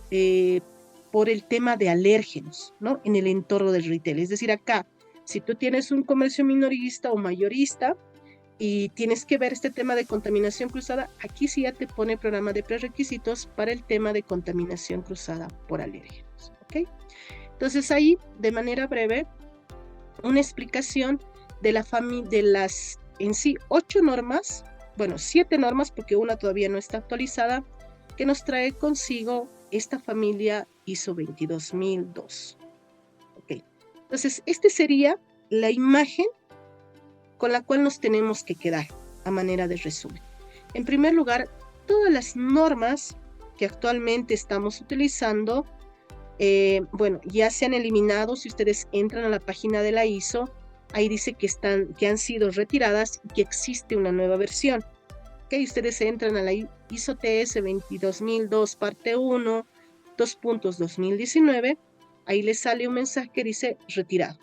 por el tema de alérgenos, ¿no? En el entorno del retail. Es decir, acá, si tú tienes un comercio minorista o mayorista y tienes que ver este tema de contaminación cruzada, aquí sí ya te pone el programa de prerequisitos para el tema de contaminación cruzada por alérgenos. ¿Ok? Entonces ahí, de manera breve, una explicación de las en sí 8 normas, bueno, 7 normas porque una todavía no está actualizada, que nos trae consigo esta familia ISO 22002. Okay. Entonces, esta sería la imagen con la cual nos tenemos que quedar a manera de resumen. En primer lugar, todas las normas que actualmente estamos utilizando, bueno, ya se han eliminado. Si ustedes entran a la página de la ISO, ahí dice que han sido retiradas y que existe una nueva versión. Okay, ustedes entran a la ISO TS 22002 parte 1, 2.2019, ahí les sale un mensaje que dice retirado.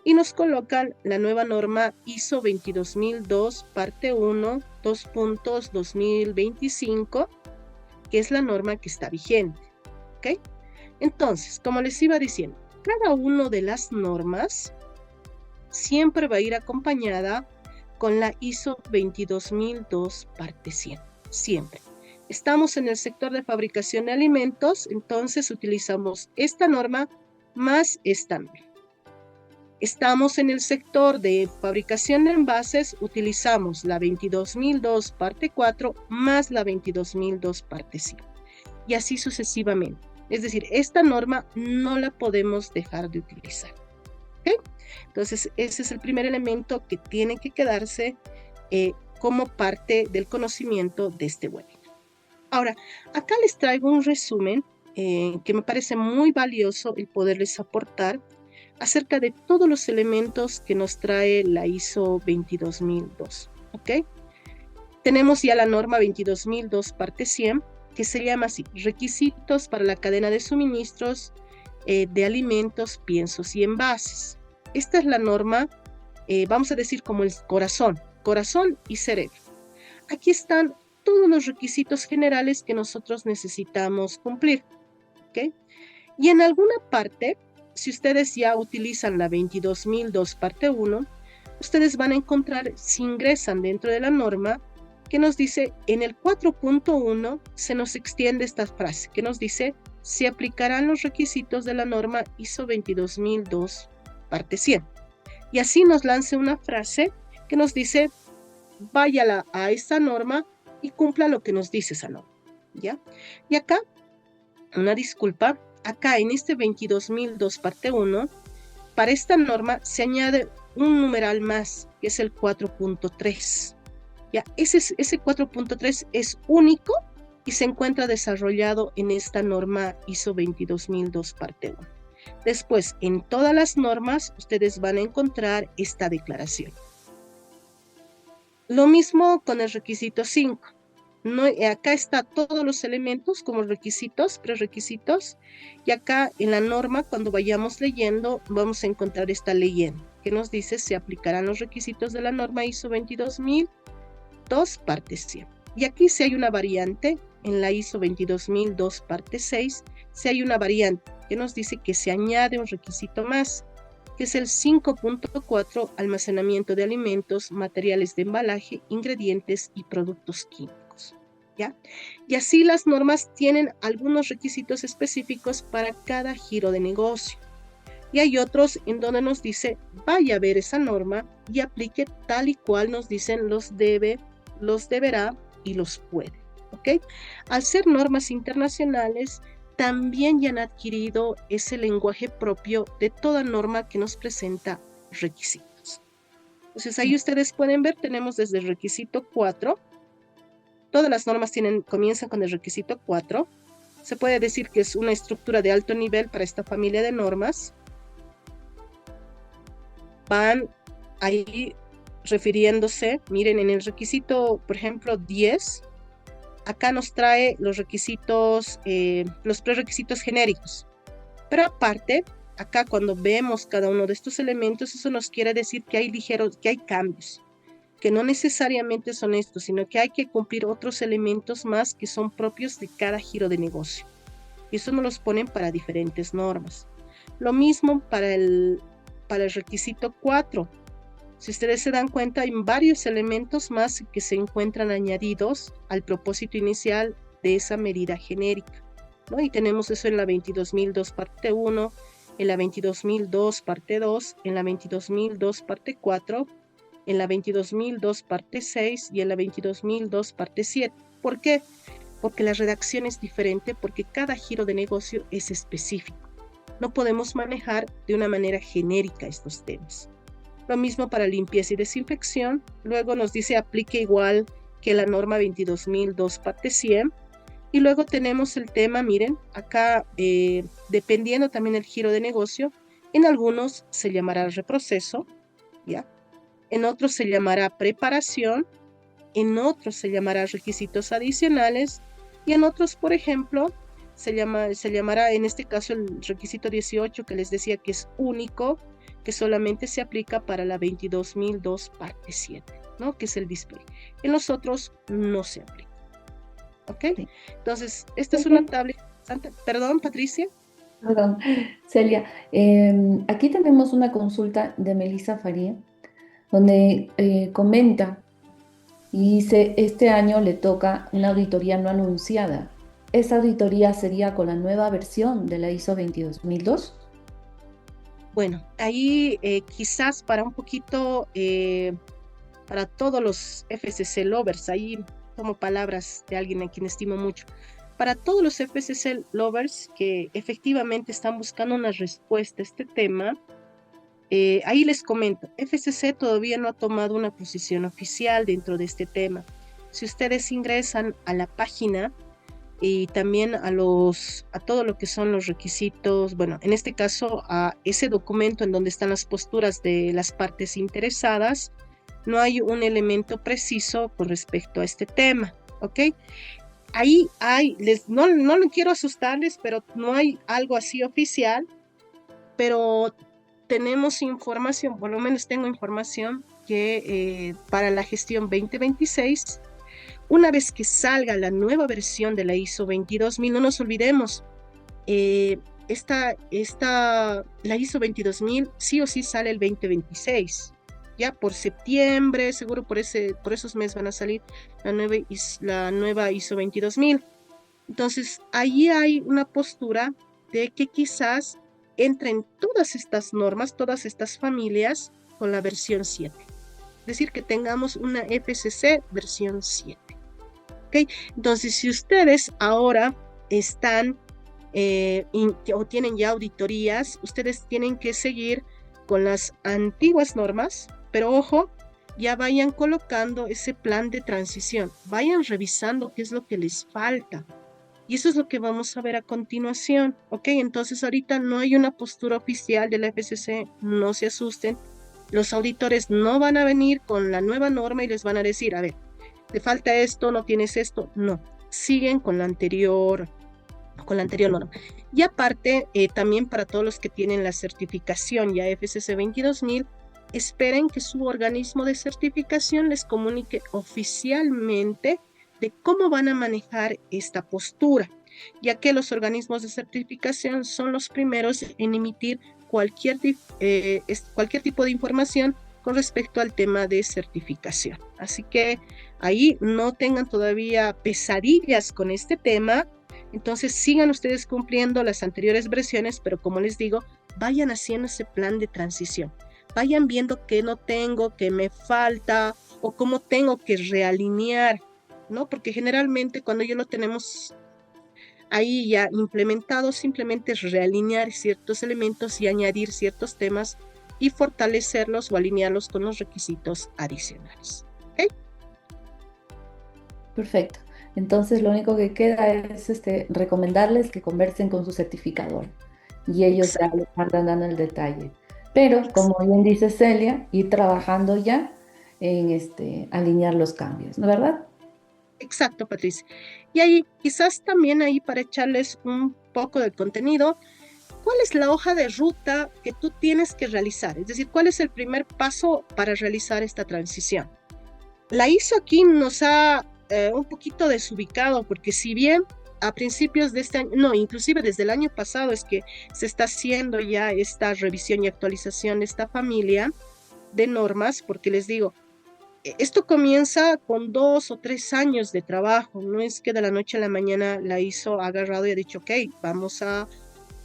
Y nos colocan la nueva norma ISO 22002 parte 1, 2.2025, que es la norma que está vigente. ¿Okay? Entonces, como les iba diciendo, cada una de las normas siempre va a ir acompañada con la ISO 22002 parte 100, siempre. Estamos en el sector de fabricación de alimentos, entonces utilizamos esta norma más esta norma. Estamos en el sector de fabricación de envases, utilizamos la 22002 parte 4 más la 22002 parte 100. Y así sucesivamente. Es decir, esta norma no la podemos dejar de utilizar. ¿Okay? Entonces, ese es el primer elemento que tiene que quedarse como parte del conocimiento de este webinar. Ahora, acá les traigo un resumen que me parece muy valioso el poderles aportar acerca de todos los elementos que nos trae la ISO 22002. ¿Okay? Tenemos ya la norma 22002 parte 100, que se llama así, requisitos para la cadena de suministros de alimentos, piensos y envases. Esta es la norma, vamos a decir como el corazón y cerebro. Aquí están todos los requisitos generales que nosotros necesitamos cumplir. ¿Okay? Y en alguna parte, si ustedes ya utilizan la 22002 parte 1, ustedes van a encontrar, si ingresan dentro de la norma, que nos dice, en el 4.1 se nos extiende esta frase, que nos dice, se aplicarán los requisitos de la norma ISO 22002 parte 100. Y así nos lanza una frase que nos dice, vaya a esta norma y cumpla lo que nos dice esa norma. ¿Ya? Y acá, una disculpa, acá en este 22002 parte 1, para esta norma se añade un numeral más, que es el 4.3. Ya, ese 4.3 es único y se encuentra desarrollado en esta norma ISO 22002 parte 1. Después, en todas las normas, ustedes van a encontrar esta declaración. Lo mismo con el requisito 5. No, acá está todos los elementos como requisitos, prerequisitos, y acá en la norma, cuando vayamos leyendo, vamos a encontrar esta leyenda, que nos dice se aplicarán los requisitos de la norma ISO 22002 parte 100. Y aquí si hay una variante, en la ISO 22002 parte 6, si hay una variante que nos dice que se añade un requisito más, que es el 5.4, almacenamiento de alimentos, materiales de embalaje, ingredientes y productos químicos. ¿Ya? Y así las normas tienen algunos requisitos específicos para cada giro de negocio. Y hay otros en donde nos dice, vaya a ver esa norma y aplique tal y cual nos dicen los debe, los deberá y los puede. ¿Ok? Al ser normas internacionales, también ya han adquirido ese lenguaje propio de toda norma que nos presenta requisitos. Entonces ahí ustedes pueden ver, tenemos desde el requisito 4. Todas las normas comienzan con el requisito 4. Se puede decir que es una estructura de alto nivel para esta familia de normas. Van ahí refiriéndose, miren, en el requisito, por ejemplo, 10, acá nos trae los requisitos, los prerequisitos genéricos. Pero aparte, acá cuando vemos cada uno de estos elementos, eso nos quiere decir que hay cambios, que no necesariamente son estos, sino que hay que cumplir otros elementos más que son propios de cada giro de negocio. Y eso nos los ponen para diferentes normas. Lo mismo para el requisito 4. Si ustedes se dan cuenta, hay varios elementos más que se encuentran añadidos al propósito inicial de esa medida genérica, ¿no? Y tenemos eso en la 22.002 parte 1, en la 22.002 parte 2, en la 22.002 parte 4, en la 22.002 parte 6 y en la 22.002 parte 7. ¿Por qué? Porque la redacción es diferente, porque cada giro de negocio es específico. No podemos manejar de una manera genérica estos temas. Lo mismo para limpieza y desinfección. Luego nos dice aplique igual que la norma 22.002 parte 100. Y luego tenemos el tema, miren, acá dependiendo también del giro de negocio, en algunos se llamará reproceso, ¿ya? En otros se llamará preparación, en otros se llamará requisitos adicionales y en otros, por ejemplo, se llamará en este caso el requisito 18 que les decía que es único, que solamente se aplica para la 22.002 parte 7, ¿no? Que es el display. En los otros no se aplica. ¿Ok? Sí. Entonces, esta es una tabla interesante. Perdón, Patricia. Perdón, Celia. Aquí tenemos una consulta de Melissa Faría, donde comenta y dice, este año le toca una auditoría no anunciada. ¿Esa auditoría sería con la nueva versión de la ISO 22002? Bueno, ahí quizás para un poquito, para todos los FCC lovers, ahí tomo palabras de alguien a quien estimo mucho, para todos los FCC lovers que efectivamente están buscando una respuesta a este tema, ahí les comento, FCC todavía no ha tomado una posición oficial dentro de este tema. Si ustedes ingresan a la página y también a todo lo que son los requisitos, bueno, en este caso a ese documento en donde están las posturas de las partes interesadas, no hay un elemento preciso con respecto a este tema, ¿ok? Ahí no quiero asustarles, pero no hay algo así oficial, pero tenemos información, por lo menos tengo información que para la gestión 2026, una vez que salga la nueva versión de la ISO 22000, no nos olvidemos, la ISO 22000 sí o sí sale el 2026, ya por septiembre, seguro por esos meses van a salir la nueva ISO 22000. Entonces, ahí hay una postura de que quizás entren todas estas normas, todas estas familias con la versión 7. Es decir, que tengamos una FCC versión 7. ¿Okay? Entonces, si ustedes ahora están o tienen ya auditorías, ustedes tienen que seguir con las antiguas normas, pero ojo, ya vayan colocando ese plan de transición, vayan revisando qué es lo que les falta. Y eso es lo que vamos a ver a continuación, ¿ok? Entonces ahorita no hay una postura oficial de la FCC, no se asusten. Los auditores no van a venir con la nueva norma y les van a decir, a ver, te falta esto, no tienes esto. No, siguen con la anterior norma. Y aparte, también para todos los que tienen la certificación ya FCC 22000, esperen que su organismo de certificación les comunique oficialmente de cómo van a manejar esta postura. ya que los organismos de certificación son los primeros en emitir cualquier tipo de información con respecto al tema de certificación. Así que ahí no tengan todavía pesadillas con este tema. Entonces sigan ustedes cumpliendo las anteriores versiones, pero como les digo, vayan haciendo ese plan de transición. Vayan viendo qué no tengo, qué me falta o cómo tengo que realinear, ¿no? Porque generalmente cuando ya lo tenemos ahí ya implementado, simplemente es realinear ciertos elementos y añadir ciertos temas y fortalecerlos o alinearlos con los requisitos adicionales. ¿Okay? Perfecto. Entonces, lo único que queda es recomendarles que conversen con su certificador y ellos ya les andan dando el detalle. Pero, como bien dice Celia, ir trabajando ya en alinear los cambios, ¿no es verdad? Exacto, Patricia. Y ahí, quizás también ahí para echarles un poco de contenido, ¿cuál es la hoja de ruta que tú tienes que realizar? Es decir, ¿cuál es el primer paso para realizar esta transición? La ISO aquí nos ha un poquito desubicado, porque si bien a principios de este año, no, inclusive desde el año pasado es que se está haciendo ya esta revisión y actualización de esta familia de normas, porque les digo, esto comienza con 2 o 3 años de trabajo, no es que de la noche a la mañana la ISO ha agarrado y ha dicho, ok, vamos a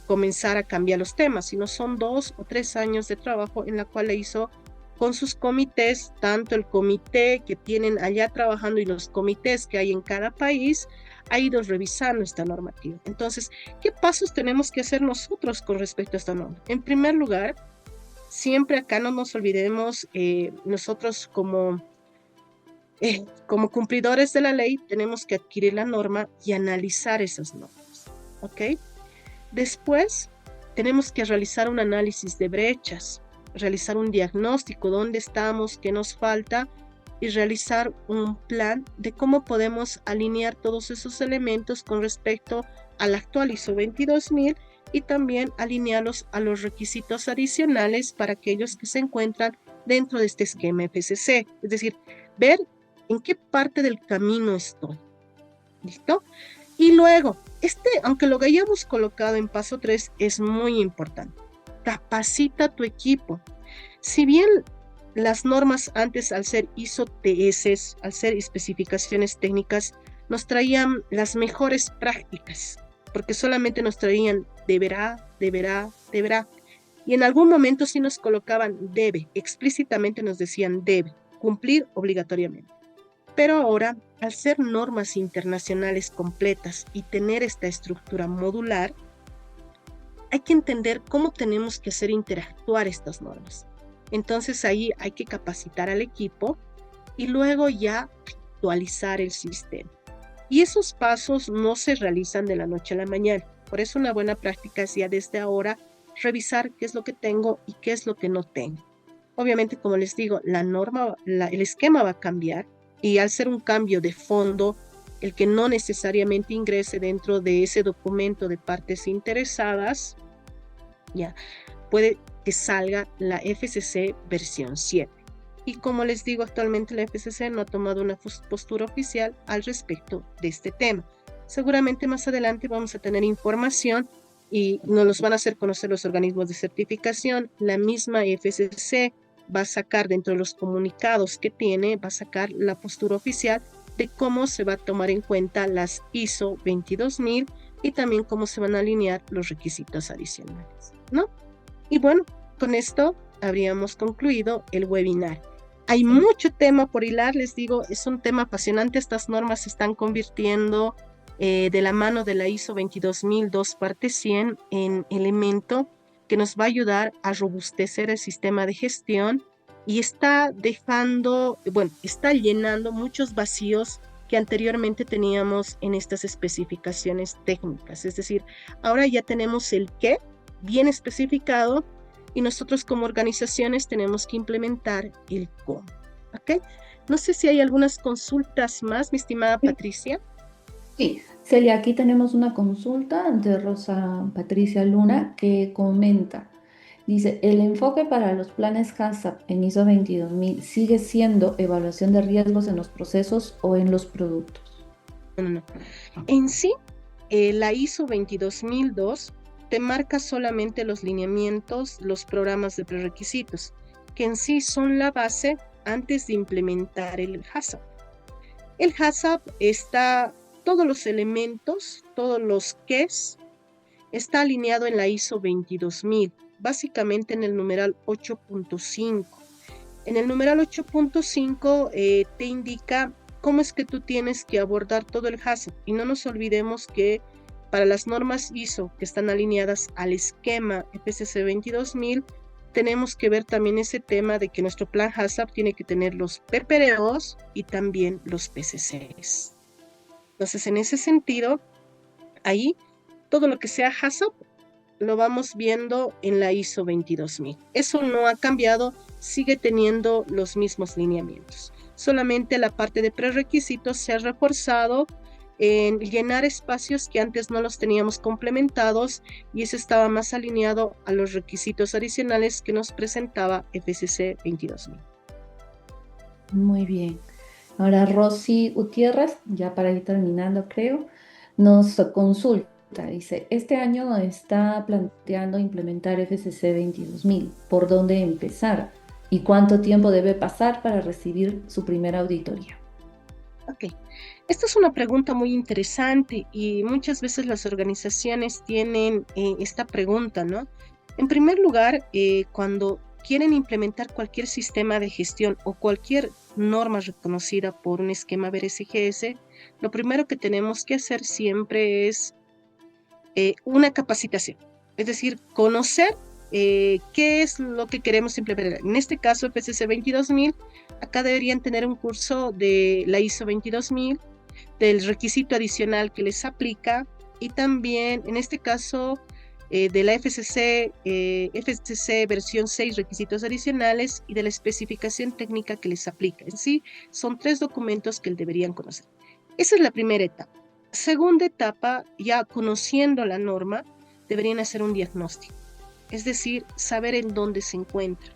comenzar a cambiar los temas, sino son 2 o 3 años de trabajo en la cual la ISO con sus comités, tanto el comité que tienen allá trabajando y los comités que hay en cada país, ha ido revisando esta normativa. Entonces, ¿qué pasos tenemos que hacer nosotros con respecto a esta norma? En primer lugar, siempre acá no nos olvidemos, nosotros como cumplidores de la ley tenemos que adquirir la norma y analizar esas normas, ¿ok? Después, tenemos que realizar un análisis de brechas, realizar un diagnóstico, dónde estamos, qué nos falta, y realizar un plan de cómo podemos alinear todos esos elementos con respecto al actual ISO 22000 y también alinearlos a los requisitos adicionales para aquellos que se encuentran dentro de este esquema FSC. Es decir, ver en qué parte del camino estoy. ¿Listo? Y luego, aunque lo hayamos colocado en paso 3, es muy importante. Capacita a tu equipo. Si bien las normas antes, al ser ISO TS, al ser especificaciones técnicas, nos traían las mejores prácticas, porque solamente nos traían deberá, deberá, deberá. Y en algún momento sí nos colocaban debe, explícitamente nos decían debe, cumplir obligatoriamente. Pero ahora, al ser normas internacionales completas y tener esta estructura modular, hay que entender cómo tenemos que hacer interactuar estas normas. Entonces ahí hay que capacitar al equipo y luego ya actualizar el sistema. Y esos pasos no se realizan de la noche a la mañana. Por eso una buena práctica es ya desde ahora revisar qué es lo que tengo y qué es lo que no tengo. Obviamente, como les digo, el esquema va a cambiar. Y al ser un cambio de fondo, el que no necesariamente ingrese dentro de ese documento de partes interesadas, ya puede que salga la FCC versión 7. Y como les digo, actualmente la FCC no ha tomado una postura oficial al respecto de este tema. Seguramente más adelante vamos a tener información y nos los van a hacer conocer los organismos de certificación. La misma FCC va a sacar dentro de los comunicados que tiene, va a sacar la postura oficial de cómo se va a tomar en cuenta las ISO 22000 y también cómo se van a alinear los requisitos adicionales, ¿no? Y bueno, con esto habríamos concluido el webinar. Hay mucho tema por hilar, les digo, es un tema apasionante. Estas normas se están convirtiendo de la mano de la ISO 22002 parte 100 en elemento que nos va a ayudar a robustecer el sistema de gestión y está llenando muchos vacíos que anteriormente teníamos en estas especificaciones técnicas. Es decir, ahora ya tenemos el qué bien especificado y nosotros como organizaciones tenemos que implementar el cómo. ¿Ok? No sé si hay algunas consultas más, mi estimada Patricia. Sí, Celia, aquí tenemos una consulta de Rosa Patricia Luna que comenta, dice, ¿el enfoque para los planes HACCP en ISO 22000 sigue siendo evaluación de riesgos en los procesos o en los productos? No. En sí, la ISO 22002 te marca solamente los lineamientos, los programas de prerequisitos, que en sí son la base antes de implementar el HACCP. El HACCP está, todos los elementos, todos los QES, está alineado en la ISO 22000, básicamente en el numeral 8.5. En el numeral 8.5 te indica cómo es que tú tienes que abordar todo el HACCP. Y no nos olvidemos que para las normas ISO que están alineadas al esquema FCC 22000, tenemos que ver también ese tema de que nuestro plan HACCP tiene que tener los PPROs y también los PCCs. Entonces, en ese sentido, ahí todo lo que sea HACCP lo vamos viendo en la ISO 22000. Eso no ha cambiado, sigue teniendo los mismos lineamientos. Solamente la parte de prerequisitos se ha reforzado en llenar espacios que antes no los teníamos complementados, y eso estaba más alineado a los requisitos adicionales que nos presentaba FCC 22000. Muy bien. Ahora Rosy Gutiérrez, ya para ir terminando creo, nos consulta. Dice, este año está planteando implementar FCC 22000. ¿Por dónde empezar? ¿Y cuánto tiempo debe pasar para recibir su primera auditoría? Ok, esta es una pregunta muy interesante y muchas veces las organizaciones tienen esta pregunta, ¿no? En primer lugar, cuando quieren implementar cualquier sistema de gestión o cualquier norma reconocida por un esquema BRSGS, lo primero que tenemos que hacer siempre es una capacitación, es decir, conocer qué es lo que queremos implementar. En este caso, FCC 22000, acá deberían tener un curso de la ISO 22000, del requisito adicional que les aplica, y también, en este caso, de la FCC versión 6, requisitos adicionales, y de la especificación técnica que les aplica. En sí, son 3 documentos que deberían conocer. Esa es la primera etapa. Segunda etapa, ya conociendo la norma, deberían hacer un diagnóstico, es decir, saber en dónde se encuentra.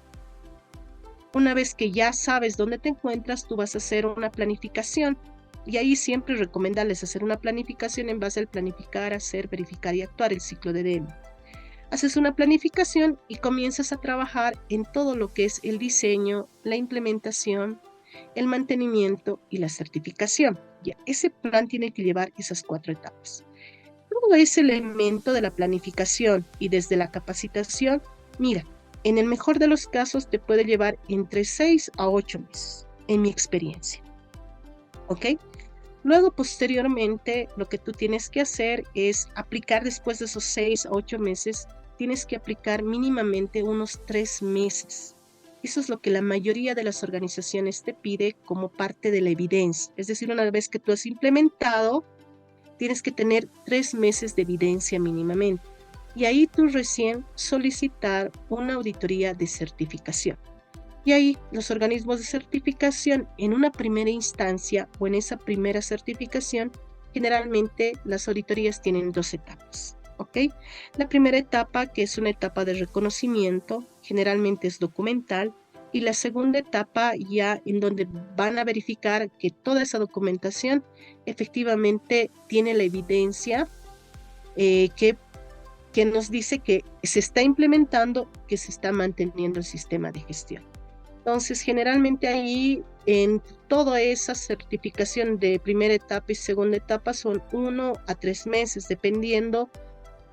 Una vez que ya sabes dónde te encuentras, tú vas a hacer una planificación, y ahí siempre recomendarles hacer una planificación en base al planificar, hacer, verificar y actuar, el ciclo de DM. Haces una planificación y comienzas a trabajar en todo lo que es el diseño, la implementación, el mantenimiento y la certificación. Ya, ese plan tiene que llevar esas 4 etapas. Todo ese elemento de la planificación y desde la capacitación, mira, en el mejor de los casos te puede llevar entre 6 a 8 meses, en mi experiencia. ¿Ok? Luego, posteriormente, lo que tú tienes que hacer es aplicar después de esos 6 a 8 meses, tienes que aplicar mínimamente unos 3 meses. Eso es lo que la mayoría de las organizaciones te pide como parte de la evidencia. Es decir, una vez que tú has implementado, tienes que tener 3 meses de evidencia mínimamente. Y ahí tú recién solicitar una auditoría de certificación. Y ahí los organismos de certificación, en una primera instancia o en esa primera certificación, generalmente las auditorías tienen 2 etapas. ¿Ok? La primera etapa, que es una etapa de reconocimiento, generalmente es documental, y la segunda etapa ya en donde van a verificar que toda esa documentación efectivamente tiene la evidencia que nos dice que se está implementando, que se está manteniendo el sistema de gestión. Entonces, generalmente ahí, en toda esa certificación de primera etapa y segunda etapa, son 1 a 3 meses, dependiendo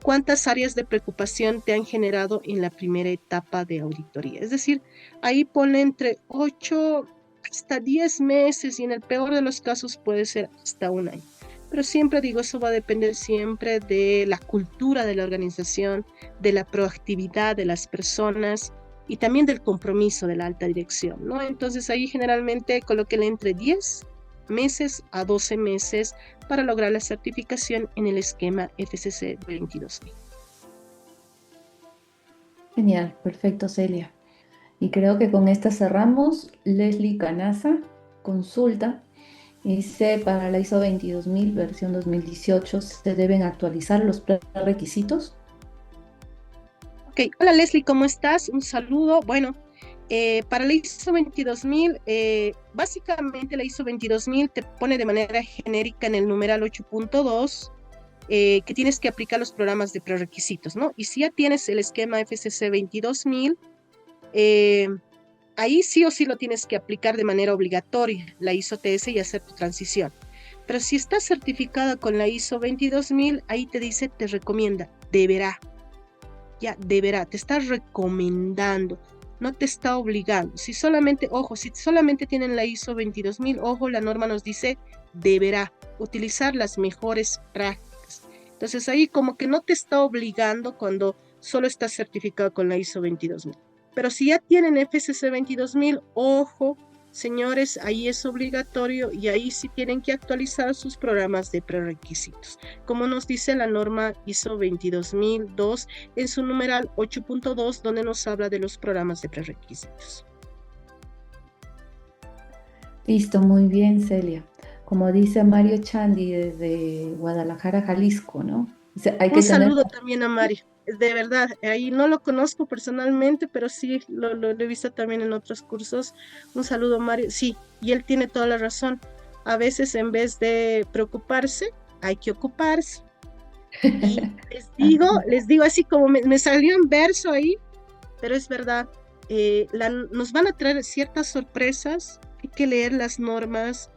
cuántas áreas de preocupación te han generado en la primera etapa de auditoría. Es decir, ahí pone entre 8 hasta 10 meses y en el peor de los casos puede ser hasta 1 año. Pero siempre digo, eso va a depender siempre de la cultura de la organización, de la proactividad de las personas y también del compromiso de la alta dirección, ¿no? Entonces ahí generalmente colóquenle entre 10 meses a 12 meses para lograr la certificación en el esquema FCC 22000. Genial, perfecto, Celia. Y creo que con esta cerramos. Leslie Canaza consulta. Dice, para la ISO 22000 versión 2018, ¿se deben actualizar los requisitos? Ok, hola Leslie, ¿cómo estás? Un saludo. Bueno, para la ISO 22000, básicamente la ISO 22000 te pone de manera genérica en el numeral 8.2 que tienes que aplicar los programas de prerequisitos, ¿no? Y si ya tienes el esquema FCC 22000, ahí sí o sí lo tienes que aplicar de manera obligatoria, la ISO TS, y hacer tu transición. Pero si estás certificada con la ISO 22000, ahí te dice, te recomienda, deberá, te está recomendando, no te está obligando. Si solamente tienen la ISO 22000, ojo, la norma nos dice, deberá utilizar las mejores prácticas. Entonces ahí como que no te está obligando cuando solo estás certificado con la ISO 22000. Pero si ya tienen FCC 22000, ojo, señores, ahí es obligatorio y ahí sí tienen que actualizar sus programas de prerequisitos, como nos dice la norma ISO 22002 en su numeral 8.2, donde nos habla de los programas de prerequisitos. Listo, muy bien, Celia. Como dice Mario Chandi desde Guadalajara, Jalisco, ¿no? Hay que Un tener... saludo también a Mario. De verdad, ahí no lo conozco personalmente, pero sí lo he visto también en otros cursos. Un saludo a Mario. Sí, y él tiene toda la razón. A veces en vez de preocuparse, hay que ocuparse. Y les digo así como me salió en verso ahí, pero es verdad. Nos van a traer ciertas sorpresas. Hay que leer las normas.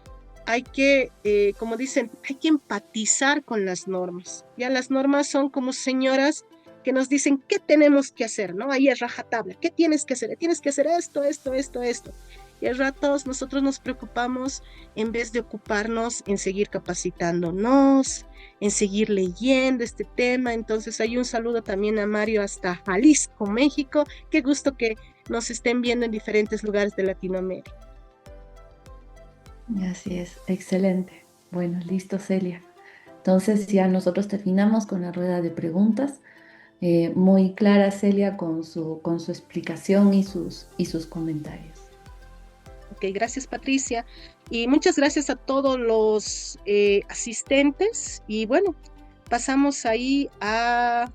Hay que, como dicen, hay que empatizar con las normas. Ya las normas son como señoras que nos dicen qué tenemos que hacer, ¿no? Ahí es rajatabla. ¿Qué tienes que hacer? Tienes que hacer esto. Y al rato nosotros nos preocupamos en vez de ocuparnos en seguir capacitándonos, en seguir leyendo este tema. Entonces hay un saludo también a Mario hasta Jalisco, México. Qué gusto que nos estén viendo en diferentes lugares de Latinoamérica. Así es, excelente. Bueno, listo, Celia. Entonces ya nosotros terminamos con la rueda de preguntas. Muy clara, Celia, con su explicación y sus comentarios. Ok, gracias, Patricia. Y muchas gracias a todos los asistentes. Y bueno, pasamos ahí a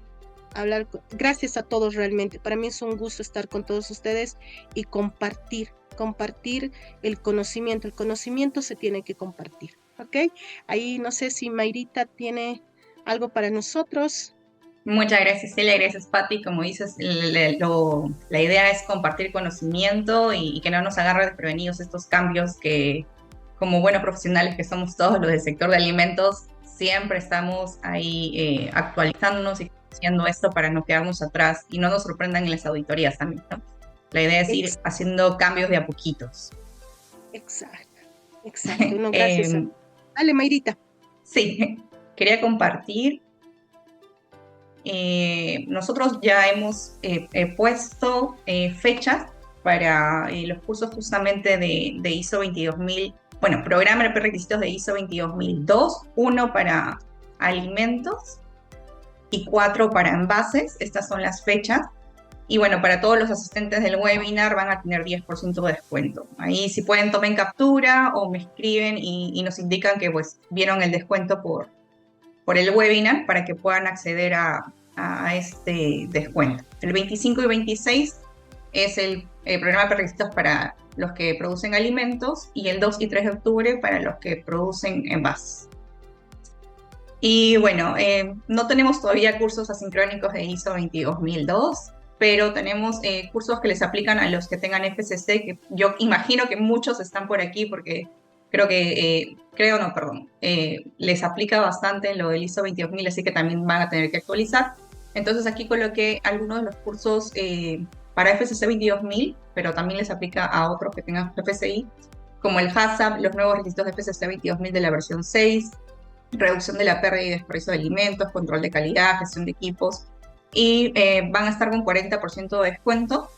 hablar. Gracias a todos realmente. Para mí es un gusto estar con todos ustedes y compartir el conocimiento. El conocimiento se tiene que compartir, ¿ok? Ahí no sé si Mayrita tiene algo para nosotros. Muchas gracias, Celia, gracias, Pati. Como dices, la idea es compartir conocimiento y que no nos agarre desprevenidos estos cambios que, como buenos profesionales que somos todos los del sector de alimentos, siempre estamos ahí actualizándonos y haciendo esto para no quedarnos atrás y no nos sorprendan en las auditorías también, ¿no? La idea es ir haciendo cambios de a poquitos. Exacto. No, gracias. Dale, Mayrita. Sí, quería compartir. Nosotros ya hemos puesto fechas para los cursos justamente de ISO 22000, bueno, programa de prerequisitos de ISO 22002, 1 para alimentos y 4 para envases. Estas son las fechas. Y bueno, para todos los asistentes del webinar van a tener 10% de descuento. Ahí si pueden tomen captura o me escriben y nos indican que pues vieron el descuento por el webinar para que puedan acceder a este descuento. El 25 y 26 es el programa de prerequisitos para los que producen alimentos y el 2 y 3 de octubre para los que producen envases. Y bueno, no tenemos todavía cursos asincrónicos de ISO 22002, pero tenemos cursos que les aplican a los que tengan FCC, que yo imagino que muchos están por aquí porque les aplica bastante lo del ISO 22000, así que también van a tener que actualizar. Entonces aquí coloqué algunos de los cursos para FCC 22000, pero también les aplica a otros que tengan FCI, como el HACCP, los nuevos requisitos de FCC 22000 de la versión 6, reducción de la pérdida y desperdicio de alimentos, control de calidad, gestión de equipos, y van a estar con 40% de descuento.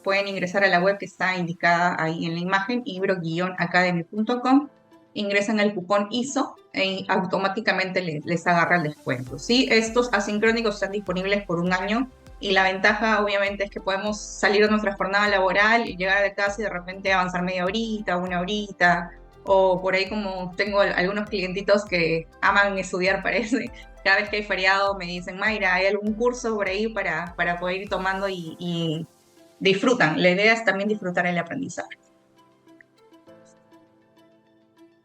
Pueden ingresar a la web que está indicada ahí en la imagen, ibro-academy.com, ingresan el cupón ISO y automáticamente les agarra el descuento. ¿Sí? Estos asincrónicos están disponibles por un año y la ventaja obviamente es que podemos salir de nuestra jornada laboral y llegar a la casa y de repente avanzar media horita, una horita, o por ahí como tengo algunos clientitos que aman estudiar, parece. Cada vez que hay feriado me dicen, Mayra, ¿hay algún curso por ahí para poder ir tomando y disfrutan? La idea es también disfrutar el aprendizaje.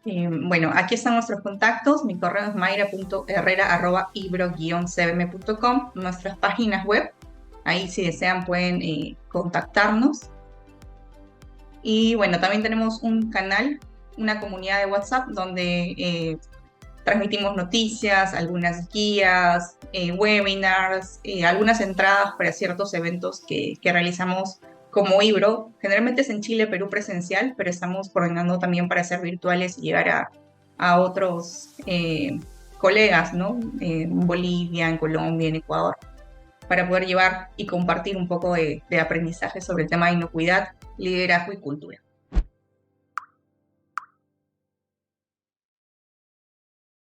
Bueno, aquí están nuestros contactos. Mi correo es mayra.herrera@ibro-cbm.com. Nuestras páginas web, ahí si desean pueden contactarnos. Y bueno, también tenemos un canal, una comunidad de WhatsApp donde transmitimos noticias, algunas guías, webinars, algunas entradas para ciertos eventos que realizamos como Ibro. Generalmente es en Chile, Perú presencial, pero estamos coordinando también para ser virtuales y llegar a otros colegas, ¿no? En Bolivia, en Colombia, en Ecuador, para poder llevar y compartir un poco de aprendizaje sobre el tema de inocuidad, liderazgo y cultura.